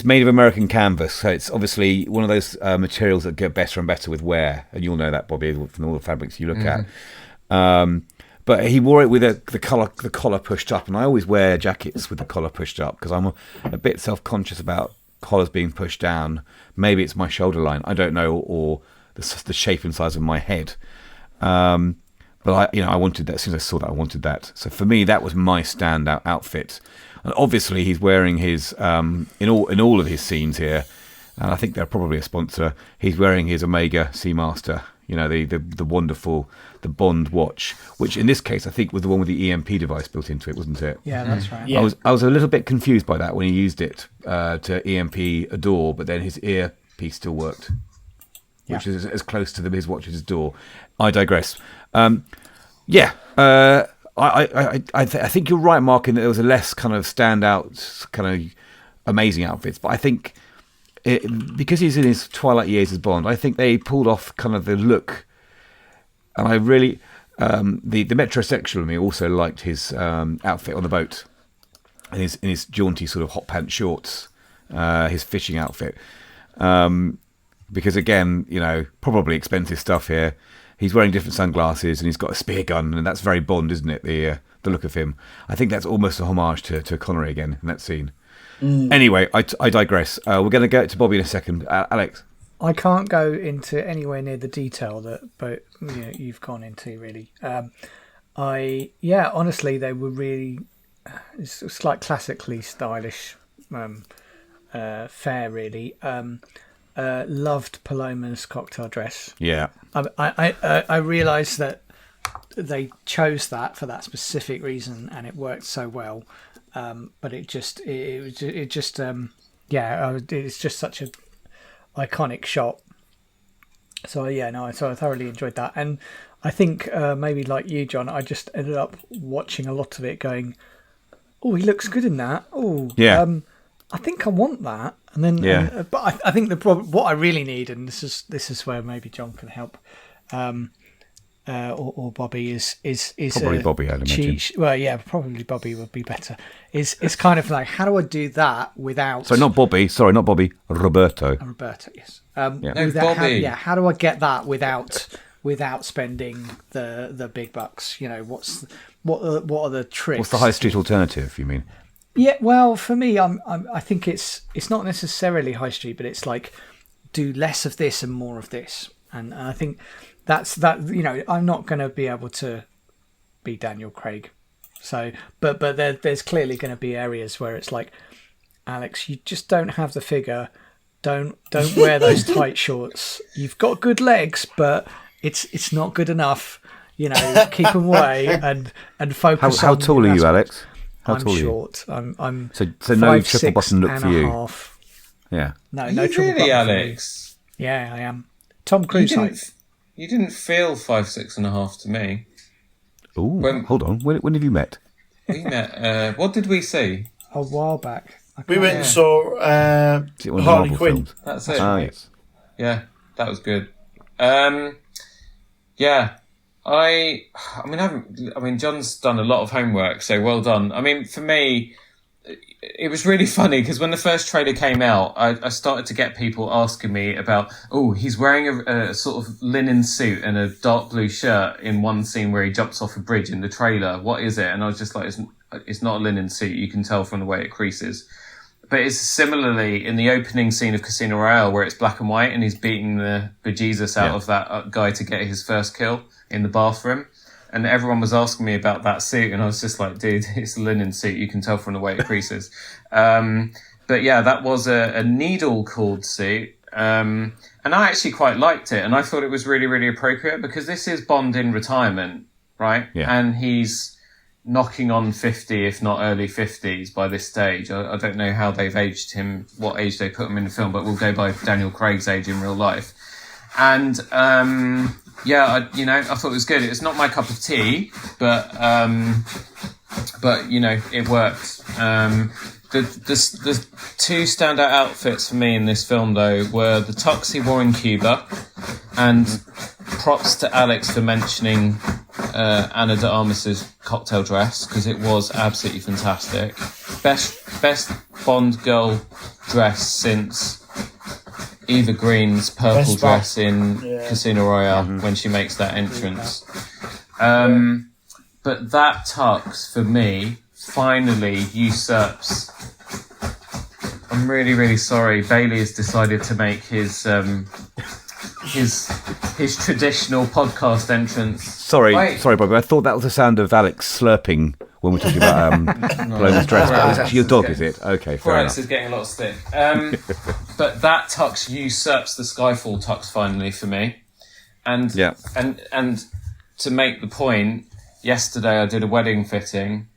made of American canvas, so it's obviously one of those materials that get better and better with wear, and you'll know that, Bobby, from all the fabrics you look at. But he wore it with the collar pushed up, and I always wear jackets with the collar pushed up because I'm a bit self-conscious about collars being pushed down. Maybe it's my shoulder line, I don't know, or the shape and size of my head. But I wanted that. As soon as I saw that, I wanted that. So for me, that was my standout outfit. And obviously, he's wearing his in all of his scenes here, and I think they're probably a sponsor. He's wearing his Omega Seamaster. The wonderful Bond watch, which in this case I think was the one with the EMP device built into it, wasn't it? Yeah, that's right. Yeah. I was a little bit confused by that when he used it to EMP a door, but then his earpiece still worked, which is as close to his watch as his door. I digress. I think you're right, Mark, in that there was a less kind of standout, kind of amazing outfits, but I think because he's in his twilight years as Bond, I think they pulled off kind of the look, and I really the metrosexual in me also liked his outfit on the boat, in his jaunty sort of hot pants shorts, his fishing outfit, because again, probably expensive stuff here. He's wearing different sunglasses and he's got a spear gun, and that's very Bond, isn't it? The look of him. I think that's almost a homage to Connery again in that scene. Anyway, I digress. We're going to get to Bobby in a second. Alex? I can't go into anywhere near the detail that you've gone into, really. Honestly, they were really... It's like classically stylish fare, really. Loved Paloma's cocktail dress. Yeah. I realised that they chose that for that specific reason, and it worked so well. But it's just such a iconic shot. So I thoroughly enjoyed that, and I think maybe like you, John, I just ended up watching a lot of it, going, "Oh, he looks good in that. Oh, yeah. I think I want that." And then, but I think the problem, what I really need, and this is where maybe John can help, or Bobby is probably Bobby, I'd imagine. Well, yeah, probably Bobby would be better. Is kind of like, how do I do that without? Sorry, not Bobby. Roberto. Roberto, yes. Bobby. How do I get that without spending the big bucks? What are the tricks? What's the high street alternative? You mean? Yeah, well, for me, I think it's not necessarily high street, but it's like do less of this and more of this, and I think that's that. I'm not going to be able to be Daniel Craig, so but there's clearly going to be areas where it's like, Alex, you just don't have the figure. Don't wear those tight shorts. You've got good legs, but it's not good enough. Keep them away and focus. How tall are you, Alex? How I'm tall short. Are you? I'm so no triple button look for you. Half. Yeah. No you triple really, button. Alex? Yeah, I am. Tom Cruise. You didn't feel 5'6.5" to me. Oh, hold on. When have you met? We met. What did we see? A while back. We went and saw Harley Quinn. Films? That's it. Oh, yes. Yeah, that was good. Yeah. I mean, John's done a lot of homework, so well done. I mean, for me, it was really funny because when the first trailer came out, I started to get people asking me about, he's wearing a sort of linen suit and a dark blue shirt in one scene where he jumps off a bridge in the trailer. What is it? And I was just like, it's not a linen suit. You can tell from the way it creases. But it's similarly in the opening scene of Casino Royale where it's black and white and he's beating the bejesus out of that guy to get his first kill in the bathroom. And everyone was asking me about that suit, and I was just like, dude, it's a linen suit. You can tell from the way it creases. But yeah, that was a needle-cooled suit. And I actually quite liked it. And I thought it was really, really appropriate because this is Bond in retirement, right? Yeah. And he's knocking on 50, if not early 50s by this stage. I don't know how they've aged him, what age they put him in the film, but we'll go by Daniel Craig's age in real life. And... I thought it was good. It's not my cup of tea, but but it worked. The two standout outfits for me in this film, though, were the tux he wore in Cuba, and props to Alex for mentioning Anna de Armas's cocktail dress, because it was absolutely fantastic. Best Bond girl dress since Eva Green's purple dress in Casino Royale when she makes that entrance. But that tux, for me, finally usurps. I'm really, really sorry. Bailey has decided to make his traditional podcast entrance. Sorry, Bobby. I thought that was the sound of Alex slurping when we're talking about Paloma's dress. But it's actually your dog, is it? Okay, fair enough. Alex is getting a lot of stick. But that tux usurps the Skyfall tux finally for me. And to make the point, yesterday I did a wedding fitting,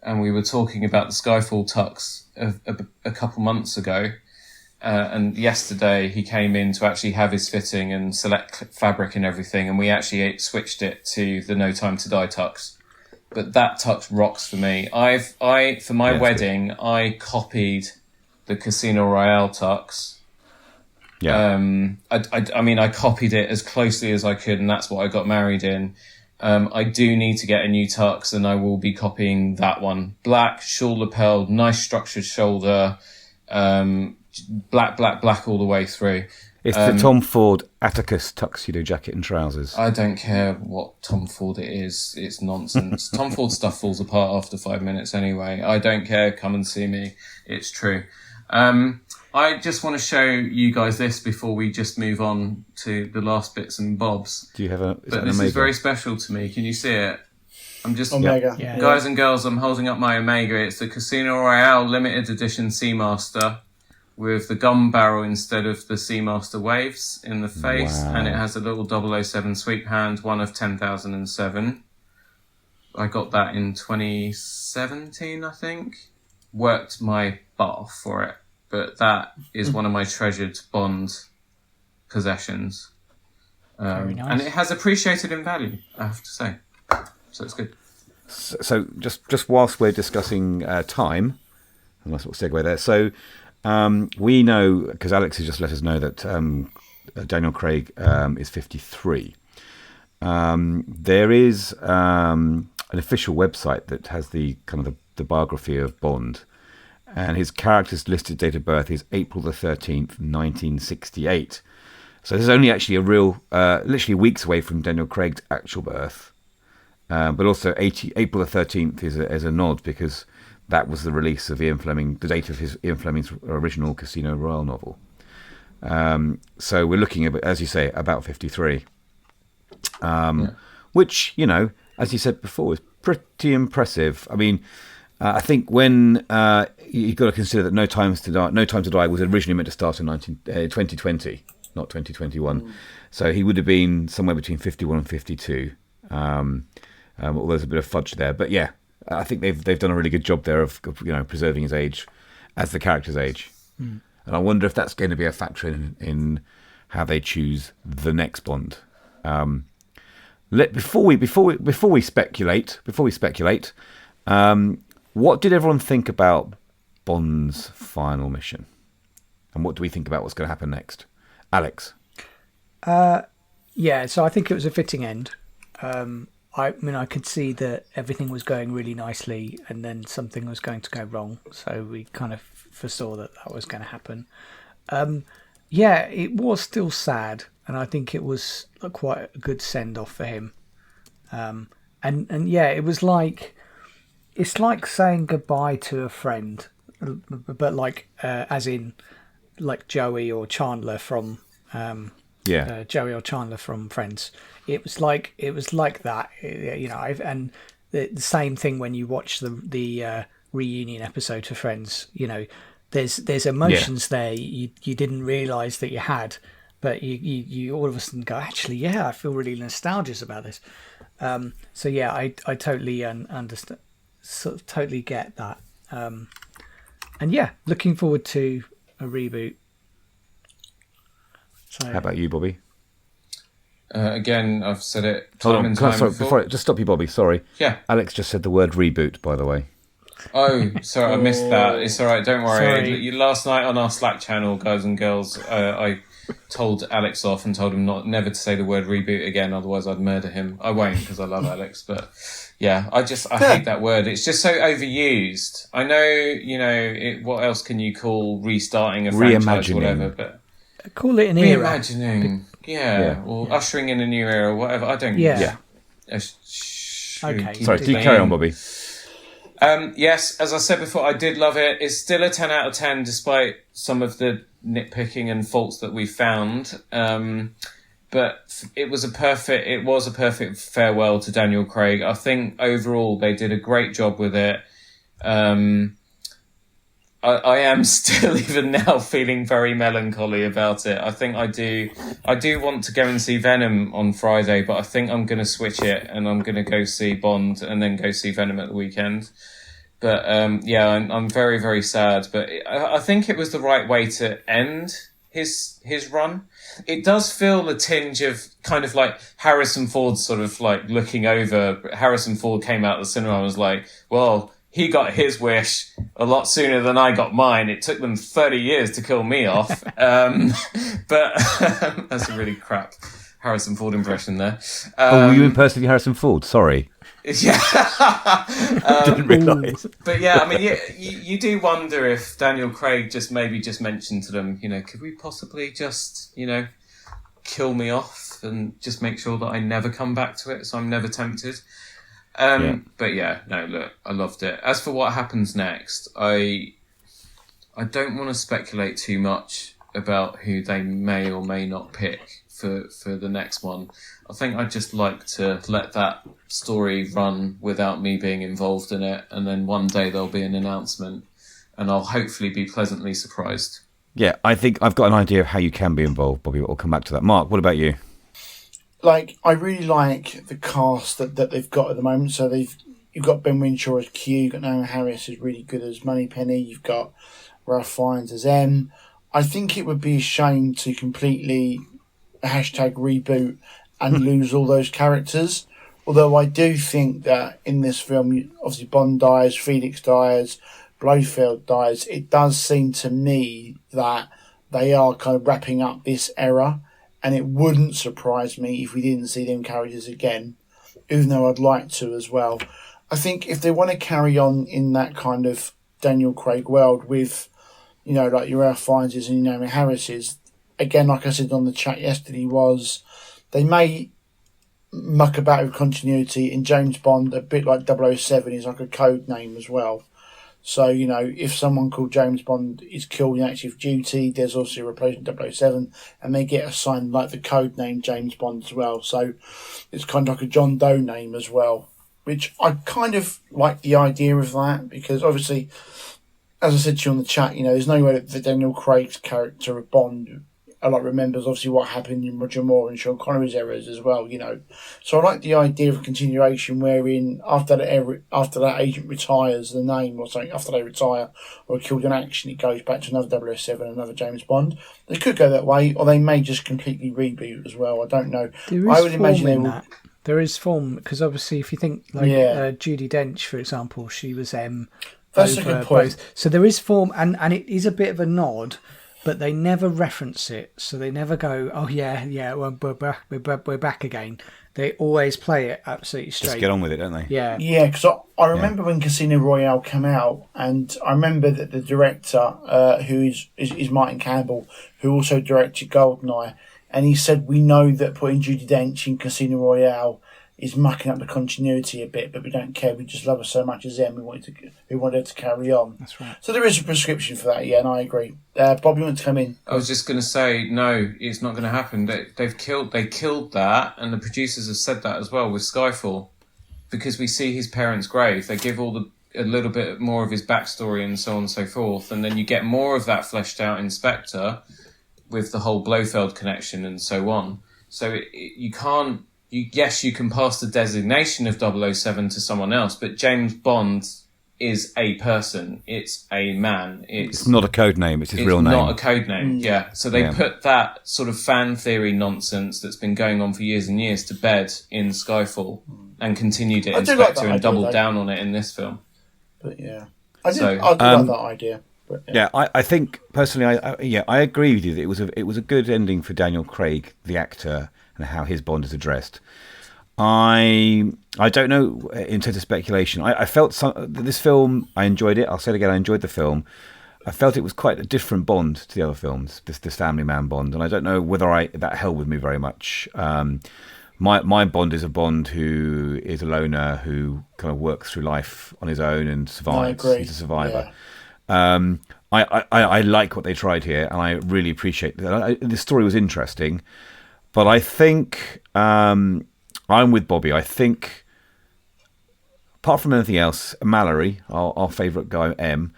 and we were talking about the Skyfall tux a couple months ago. And yesterday he came in to actually have his fitting and select fabric and everything, and we actually switched it to the No Time to Die tux. But that tux rocks for me. For my wedding, I copied the Casino Royale tux. Yeah. I copied it as closely as I could, and that's what I got married in. I do need to get a new tux, and I will be copying that one. Black, shawl lapelled, nice structured shoulder, black all the way through. It's the Tom Ford Atticus tuxedo jacket and trousers. I don't care what Tom Ford it is. It's nonsense. Tom Ford stuff falls apart after 5 minutes anyway. I don't care. Come and see me. It's true. I just want to show you guys this before we just move on to the last bits and bobs. Do you have a? This is very special to me. Can you see it? I'm just Omega. Yeah. Guys and girls, I'm holding up my Omega. It's the Casino Royale limited edition Seamaster with the gun barrel instead of the Seamaster waves in the face, and it has a little 007 sweep hand, one of 10,007. I got that in 2017, I think. Worked my butt off for it, but that is one of my treasured Bond possessions. Very nice. And it has appreciated in value, I have to say. So it's good. So just whilst we're discussing time, a nice little segue there. So we know, because Alex has just let us know that Daniel Craig is 53. There is an official website that has the kind of the biography of Bond, and his character's listed date of birth is April the 13th, 1968. So this is only actually a real, literally weeks away from Daniel Craig's actual birth. But also April the 13th is a nod, because that was the release of Ian Fleming, the date of Ian Fleming's original Casino Royale novel. So we're looking at, as you say, about 53. Which, as you said before, is pretty impressive. I mean, I think when you've got to consider that No Time to Die was originally meant to start in 2020, not 2021. So he would have been somewhere between 51 and 52. Although there's a bit of fudge there, but yeah, I think they've done a really good job there of preserving his age as the character's age. And I wonder if that's going to be a factor in how they choose the next Bond. Before we speculate, what did everyone think about Bond's final mission, and what do we think about what's going to happen next? Alex? Yeah, so I think it was a fitting end. I could see that everything was going really nicely, and then something was going to go wrong. So we kind of foresaw that was going to happen. Yeah, it was still sad, and I think it was quite a good send off for him. And yeah, it's like saying goodbye to a friend, but as in like Joey or Chandler from Joey or Chandler from Friends. It was like that, and the same thing when you watch the reunion episode for Friends. There's emotions there you didn't realise that you had, but you all of a sudden go, actually, yeah, I feel really nostalgic about this. So yeah, I totally understand, sort of totally get that, and yeah, looking forward to a reboot. So, how about you, Bobby? Again, I've said it Hold time on, and time before. before just stop you, Bobby. Sorry. Yeah. Alex just said the word reboot, by the way. Oh, sorry, I missed that. It's all right, don't worry. Sorry. Last night on our Slack channel, guys and girls, I told Alex off and told him never to say the word reboot again, otherwise I'd murder him. I won't, because I love Alex, but yeah, I hate that word. It's just so overused. I know, what else can you call restarting a franchise or whatever, but... Call it an era. Reimagining, or ushering in a new era, whatever. I don't... Yeah. Okay. Sorry, do carry on, Bobby. Yes, as I said before, I did love it. It's still a 10 out of 10, despite some of the nitpicking and faults that we found. But it was a perfect farewell to Daniel Craig. I think overall they did a great job with it. I am still even now feeling very melancholy about it. I think I do want to go and see Venom on Friday, but I think I'm going to switch it and I'm going to go see Bond and then go see Venom at the weekend. But I'm very, very sad. But I think it was the right way to end his run. It does feel a tinge of kind of like Harrison Ford sort of like looking over. Harrison Ford came out of the cinema and was like, well, he got his wish a lot sooner than I got mine. It took them 30 years to kill me off. But that's a really crap Harrison Ford impression there. Were you impersonating Harrison Ford? Sorry. Yeah. Didn't realise. But yeah, I mean, you do wonder if Daniel Craig just mentioned to them, could we possibly just, kill me off and just make sure that I never come back to it so I'm never tempted. But yeah, no, look, I loved it. As for what happens next, I don't want to speculate too much about who they may or may not pick for the next one. I think I'd just like to let that story run without me being involved in it, and then one day there'll be an announcement and I'll hopefully be pleasantly surprised. Yeah, I think I've got an idea of how you can be involved, Bobby. We'll come back to that. Mark, what about you? I really like the cast that they've got at the moment. So you've got Ben Whishaw as Q, you've got Naomi Harris is really good as Moneypenny, you've got Ralph Fiennes as M. I think it would be a shame to completely #reboot and lose all those characters. Although I do think that in this film, obviously Bond dies, Felix dies, Blofeld dies. It does seem to me that they are kind of wrapping up this era. And it wouldn't surprise me if we didn't see them characters again, even though I'd like to as well. I think if they want to carry on in that kind of Daniel Craig world with, like your Ralph Fiennes and Naomi Harris's, again, like I said on the chat yesterday, was they may muck about with continuity in James Bond, a bit like 007 is like a code name as well. So, if someone called James Bond is killed in active duty, there's also a replacement 007, and they get assigned like the code name James Bond as well. So it's kind of like a John Doe name as well, which I kind of like the idea of that, because obviously, as I said to you on the chat, there's no way that Daniel Craig's character of Bond remembers obviously what happened in Roger Moore and Sean Connery's eras as well, So I like the idea of a continuation wherein after that agent retires the name or something, after they retire or are killed in action, it goes back to another 007, another James Bond. They could go that way, or they may just completely reboot as well. I don't know. I would imagine they will. There is form, because obviously if you think Judi Dench, for example, she was That's a good point. So there is form, and it is a bit of a nod, but they never reference it, so they never go, "Oh yeah, we're back again." They always play it absolutely straight. Just get on with it, don't they? Yeah, yeah. Because I remember when Casino Royale came out, and I remember that the director, who is Martin Campbell, who also directed Goldeneye, and he said, "We know that putting Judi Dench in Casino Royale is mucking up the continuity a bit, but we don't care. We just love her so much as them. We wanted her to carry on." That's right. So there is a prescription for that, yeah, and I agree. Bob, you want to come in? I was just going to say, no, it's not going to happen. They killed that, and the producers have said that as well with Skyfall, because we see his parents' grave. They give a little bit more of his backstory and so on and so forth, and then you get more of that fleshed out in Spectre with the whole Blofeld connection and so on. So you can't. Yes, you can pass the designation of 007 to someone else, but James Bond is a person. It's a man. It's not a code name. It's his real name. It's not a code name. Yeah. So they put that sort of fan theory nonsense that's been going on for years and years to bed in Skyfall and continued it in Spectre and doubled down on it in this film. But yeah, I do like that idea. But, yeah, I think personally, I agree with you that it was a good ending for Daniel Craig, the actor, and how his Bond is addressed. I don't know in terms of speculation. I felt this film. I enjoyed it. I'll say it again. I enjoyed the film. I felt it was quite a different Bond to the other films. This Family Man Bond, and I don't know whether that held with me very much. My Bond is a Bond who is a loner who kind of works through life on his own and survives. He's a survivor. Yeah. I like what they tried here, and I really appreciate that. The story was interesting, but I think. I'm with Bobby. I think, apart from anything else, Mallory, our favourite guy, M,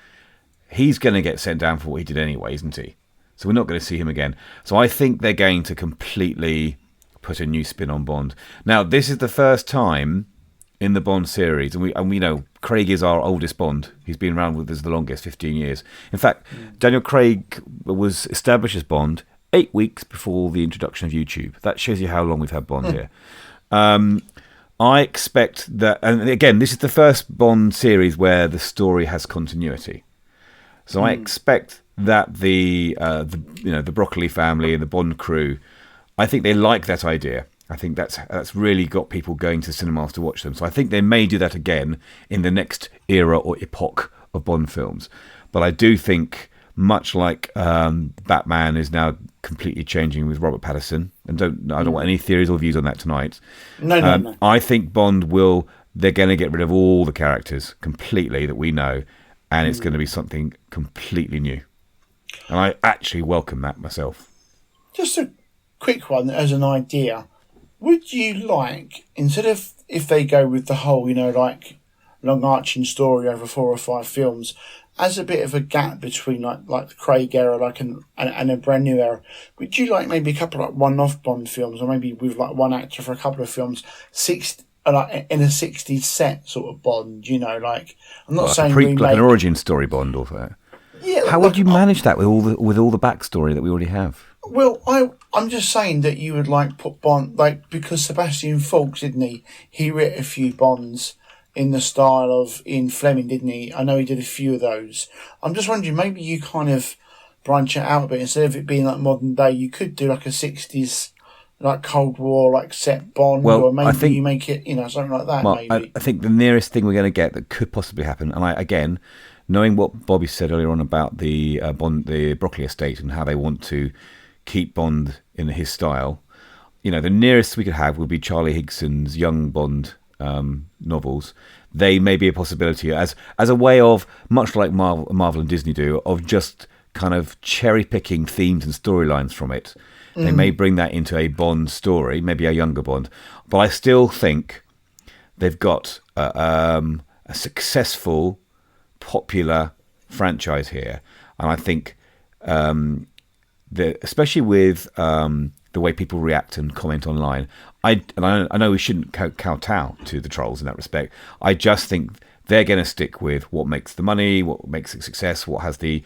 he's going to get sent down for what he did anyway, isn't he? So we're not going to see him again. So I think they're going to completely put a new spin on Bond. Now, this is the first time in the Bond series, and we know Craig is our oldest Bond. He's been around with us the longest, 15 years. In fact, Daniel Craig was established as Bond 8 weeks before the introduction of YouTube. That shows you how long we've had Bond here. I expect that, and again, this is the first Bond series where the story has continuity. So I expect that the Broccoli family and the Bond crew, I think they like that idea. I think that's really got people going to cinemas to watch them. So I think they may do that again in the next era or epoch of Bond films. But I do think, much like Batman is now completely changing with Robert Pattinson, and I don't want any theories or views on that tonight. No. I think they're going to get rid of all the characters completely that we know, and it's going to be something completely new. And I actually welcome that myself. Just a quick one as an idea. Would you like, instead of if they go with the whole, like long arching story over 4 or 5 films, as a bit of a gap between like the Craig era, and a brand new era, would you like maybe a couple of one-off Bond films, or maybe with like one actor for a couple of films, like in a 60s set sort of Bond? I'm not saying like an origin story Bond or that. Yeah. How would you manage that with all the backstory that we already have? Well, I'm just saying that you would put Bond because Sebastian Faulks, didn't he? He wrote a few Bonds in the style of Ian Fleming, didn't he? I know he did a few of those. I'm just wondering, maybe you kind of branch it out a bit. Instead of it being like modern day, you could do like a 60s, like Cold War, like set Bond, or maybe you make it, something like that. Well, maybe. I think the nearest thing we're going to get that could possibly happen, and again, knowing what Bobby said earlier on about the Broccoli estate and how they want to keep Bond in his style, the nearest we could have would be Charlie Higson's young Bond novels. They may be a possibility as a way of, much like Marvel and Disney do, of just kind of cherry picking themes and storylines from it. They may bring that into a Bond story, maybe a younger Bond, but I still think they've got a successful, popular franchise here, and I think especially with the way people react and comment online. I know we shouldn't kowtow to the trolls in that respect. I just think they're going to stick with what makes the money, what makes it success, what has the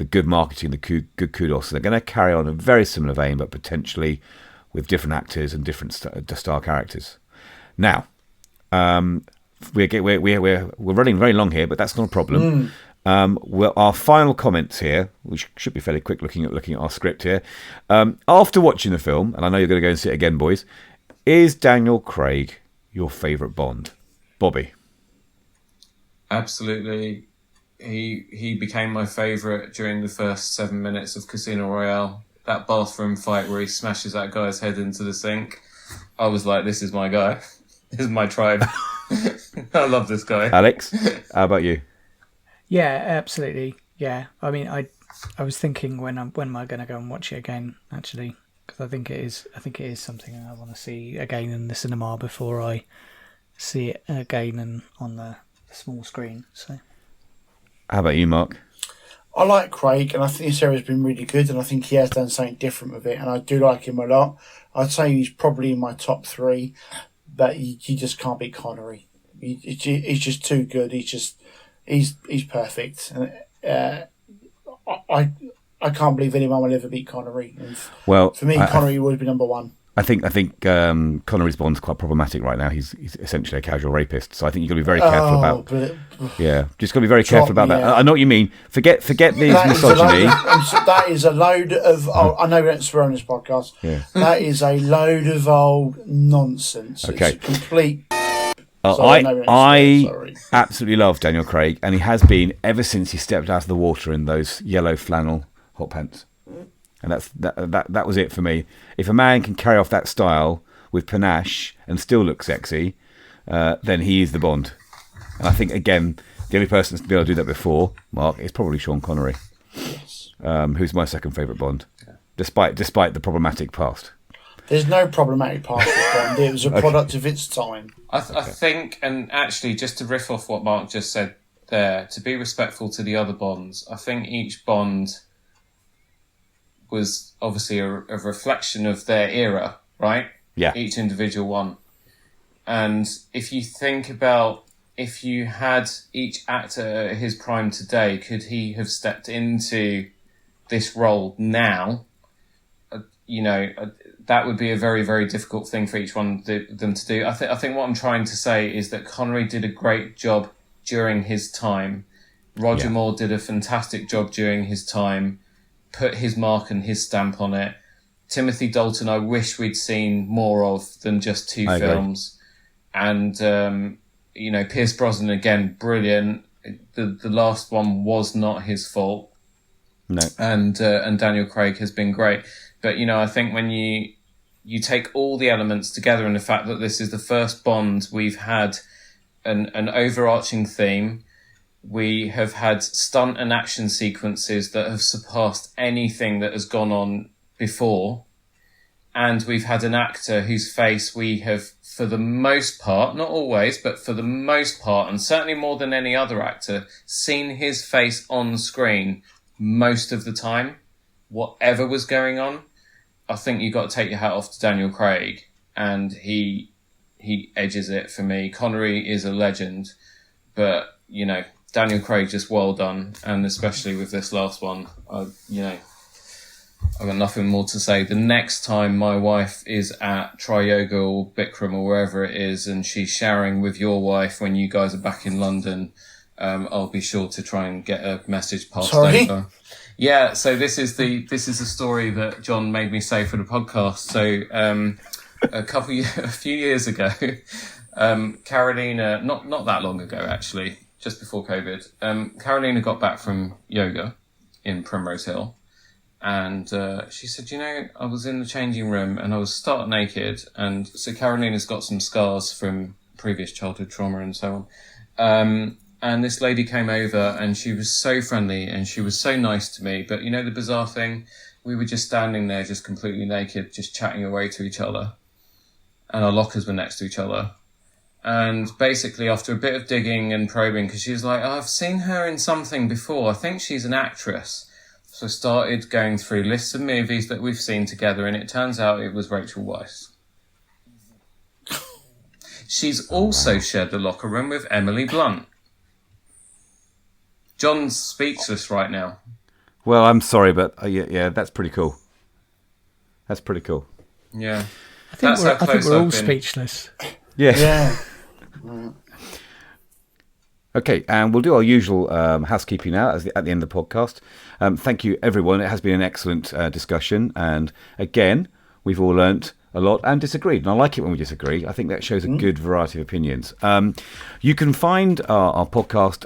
good marketing, the good kudos. So they're going to carry on a very similar vein, but potentially with different actors and different star characters. Now, we're running very long here, but that's not a problem. Well, our final comments here, which should be fairly quick looking at our script here. After watching the film, and I know you're going to go and see it again, boys, is Daniel Craig your favourite Bond? Bobby? Absolutely. He became my favourite during the first 7 minutes of Casino Royale. That bathroom fight where he smashes that guy's head into the sink. I was like, this is my guy. This is my tribe. I love this guy. Alex, how about you? Yeah, absolutely. Yeah, I mean, I was thinking when am I going to go and watch it again? Actually, because I think it is something I want to see again in the cinema before I see it again and on the small screen. So, how about you, Mark? I like Craig, and I think this series has been really good, and I think he has done something different with it, and I do like him a lot. I'd say he's probably in my top 3, but he just can't beat Connery. He's just too good. He's he's perfect. I can't believe anyone will ever beat Connery. And well, for me, Connery would be number one. I think Connery's Bond's quite problematic right now. He's essentially a casual rapist, so I think you've got to be very careful about. Just got to be very careful about that. I know what you mean. Forget the misogyny. That is a load of. I know we don't swear on this podcast. Yeah. That is a load of old nonsense. Okay. It's complete. I absolutely love Daniel Craig, and he has been ever since he stepped out of the water in those yellow flannel hot pants. And that was it for me. If a man can carry off that style with panache and still look sexy, then he is the Bond. And I think, again, the only person to be able to do that before Mark is probably Sean Connery, who's my second favourite Bond, despite the problematic past. There's no problematic past with Bond. It was a product of its time. I think, and actually, just to riff off what Mark just said there, to be respectful to the other Bonds, I think each Bond was obviously a reflection of their era, right? Yeah. Each individual one. And if you think about, if you had each actor at his prime today, could he have stepped into this role now? That would be a very, very difficult thing for each one of them to do. I think what I'm trying to say is that Connery did a great job during his time. Roger Moore did a fantastic job during his time, put his mark and his stamp on it. Timothy Dalton, I wish we'd seen more of than just two films. And, Pierce Brosnan, again, brilliant. The last one was not his fault. No. And Daniel Craig has been great. But, I think when you take all the elements together and the fact that this is the first Bond we've had an overarching theme. We have had stunt and action sequences that have surpassed anything that has gone on before. And we've had an actor whose face we have, for the most part, not always, but for the most part, and certainly more than any other actor, seen his face on screen most of the time, whatever was going on. I think you've got to take your hat off to Daniel Craig, and he edges it for me. Connery is a legend, but, Daniel Craig, just well done, and especially with this last one, I've got nothing more to say. The next time my wife is at Tri-Yoga or Bikram or wherever it is, and she's showering with your wife when you guys are back in London, I'll be sure to try and get a message passed over. Yeah, so this is a story that John made me say for the podcast. So a few years ago, Carolina, not that long ago actually, just before COVID, Carolina got back from yoga in Primrose Hill, and she said, I was in the changing room and I was stark naked, and so Carolina's got some scars from previous childhood trauma and so on. And this lady came over and she was so friendly and she was so nice to me. But the bizarre thing, we were just standing there just completely naked, just chatting away to each other. And our lockers were next to each other. And basically after a bit of digging and probing, because she was like, I've seen her in something before. I think she's an actress. So I started going through lists of movies that we've seen together, and it turns out it was Rachel Weisz. She's also shared the locker room with Emily Blunt. John's speechless right now. Well, I'm sorry, but yeah, that's pretty cool. That's pretty cool. Yeah. I think we're all speechless. Yeah. Okay, and we'll do our usual housekeeping now at the end of the podcast. Thank you, everyone. It has been an excellent discussion. And again, we've all learnt a lot and disagreed. And I like it when we disagree. I think that shows a good variety of opinions. You can find our podcast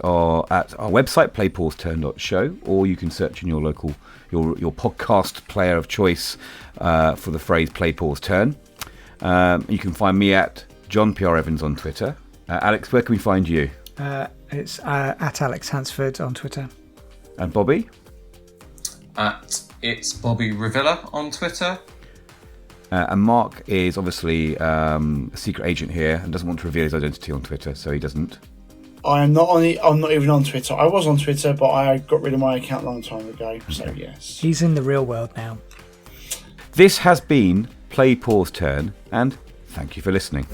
at our website, playpauseturn.show, or you can search in your local, your podcast player of choice for the phrase Play Pause Turn. You can find me at John PR Evans on Twitter. Alex, where can we find you? It's at Alex Hansford on Twitter. And Bobby? It's Bobby Revilla on Twitter. And Mark is obviously a secret agent here and doesn't want to reveal his identity on Twitter, so he doesn't. I'm not even on Twitter. I was on Twitter, but I got rid of my account a long time ago, so yes. He's in the real world now. This has been Play Pause Turn, and thank you for listening.